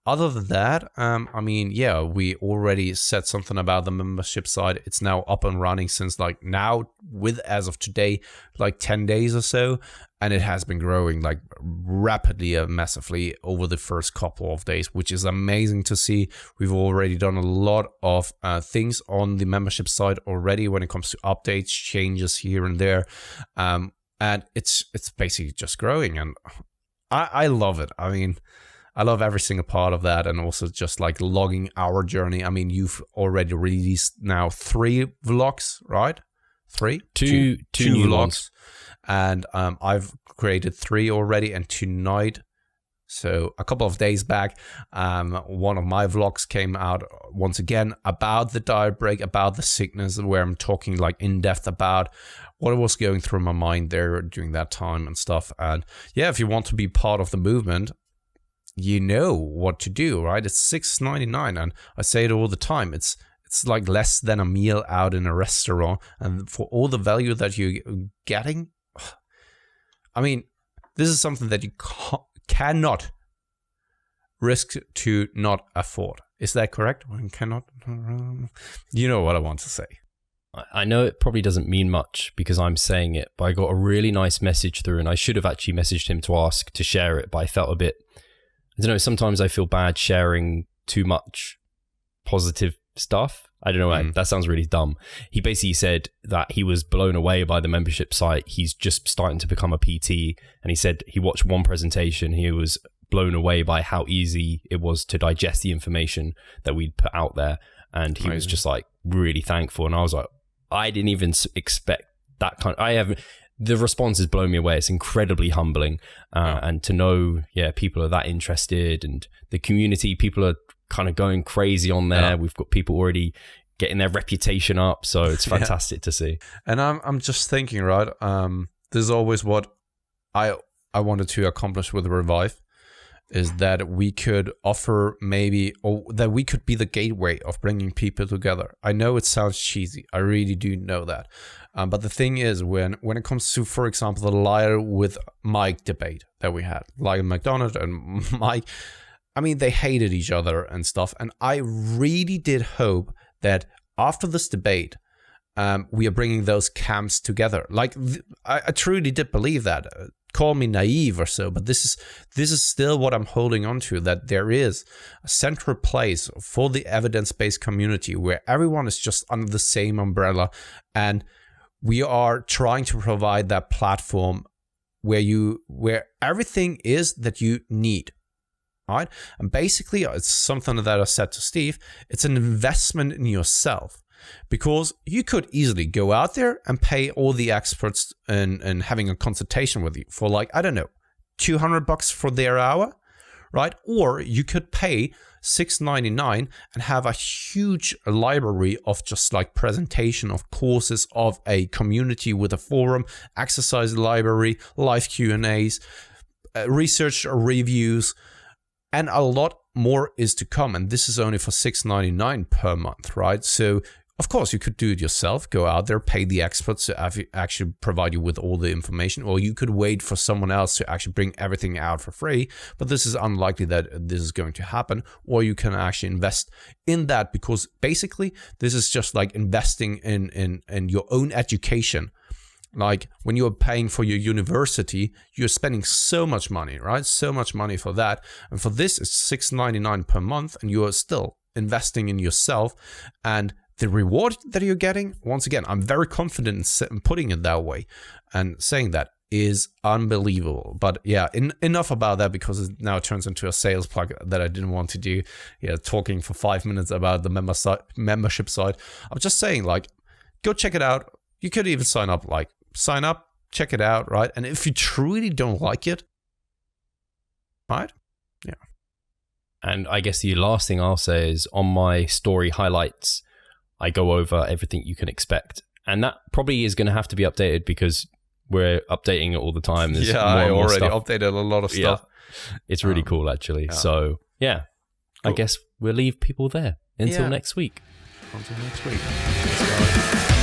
other than that, I mean, yeah, we already said something about the membership side. It's now up and running since like now as of today, like 10 days or so. And it has been growing like rapidly, massively over the first couple of days, which is amazing to see. We've already done a lot of things on the membership side already when it comes to updates, changes here and there. And it's basically just growing. And I love it. I mean, I love every single part of that, and also just like logging our journey. I mean, you've already released now 3 vlogs, right? 3? Two new vlogs. And I've created 3 already, and tonight, so a couple of days back, one of my vlogs came out once again about the diet break, about the sickness, where I'm talking like in depth about what was going through my mind there during that time and stuff. And yeah, if you want to be part of the movement, you know what to do, right? It's $6.99, and I say it all the time. It's like less than a meal out in a restaurant, and for all the value that you're getting, I mean, this is something that you cannot risk to not afford. Is that correct? Cannot. You know what I want to say. I know it probably doesn't mean much because I'm saying it, but I got a really nice message through, and I should have actually messaged him to ask to share it, but I felt a bit, I don't know, sometimes I feel bad sharing too much positive stuff. I don't know, that sounds really dumb. He basically said that he was blown away by the membership site. He's just starting to become a PT, and he said he watched one presentation. He was blown away by how easy it was to digest the information that we'd put out there. And he was just like really thankful. And I was like, I didn't even expect that the response has blown me away. It's incredibly humbling. And to know, people are that interested, and the community, people are kind of going crazy on there. We've got people already getting their reputation up. So it's fantastic to see. And I'm just thinking, right? This is always what I wanted to accomplish with Revive, is that we could offer or that we could be the gateway of bringing people together. I know it sounds cheesy. I really do know that. But the thing is, when it comes to, for example, the Liar with Mike debate that we had, Liar McDonald and Mike, I mean, they hated each other and stuff. And I really did hope that after this debate, we are bringing those camps together. Like, I truly did believe that. Call me naive or so, but this is still what I'm holding on to, that there is a central place for the evidence-based community where everyone is just under the same umbrella, and we are trying to provide that platform where everything is that you need. Right? And basically, it's something that I said to Steve, it's an investment in yourself. Because you could easily go out there and pay all the experts and having a consultation with you for like, I don't know, $200 for their hour, right? Or you could pay $6.99 and have a huge library of just like presentation of courses of a community with a forum, exercise library, live Q&As, research reviews, and a lot more is to come. And this is only for $6.99 per month, right? So of course, you could do it yourself, go out there, pay the experts to actually provide you with all the information, or you could wait for someone else to actually bring everything out for free. But this is unlikely that this is going to happen, or you can actually invest in that, because basically this is just like investing in your own education. Like when you're paying for your university, you're spending so much money, right? So much money for that. And for this, it's $6.99 per month, and you are still investing in yourself. And the reward that you're getting, once again, I'm very confident in putting it that way, and saying that is unbelievable. But yeah, enough about that, because it now turns into a sales plug that I didn't want to do. Yeah, talking for 5 minutes about the membership side. I'm just saying, like, go check it out. You could even sign up, check it out, right? And if you truly don't like it, right? Yeah. And I guess the last thing I'll say is, on my story highlights, I go over everything you can expect. And that probably is going to have to be updated, because we're updating it all the time. There's I already updated a lot of stuff. Yeah. It's really cool, actually. Yeah. So, yeah, cool. I guess we'll leave people there until next week. Until next week.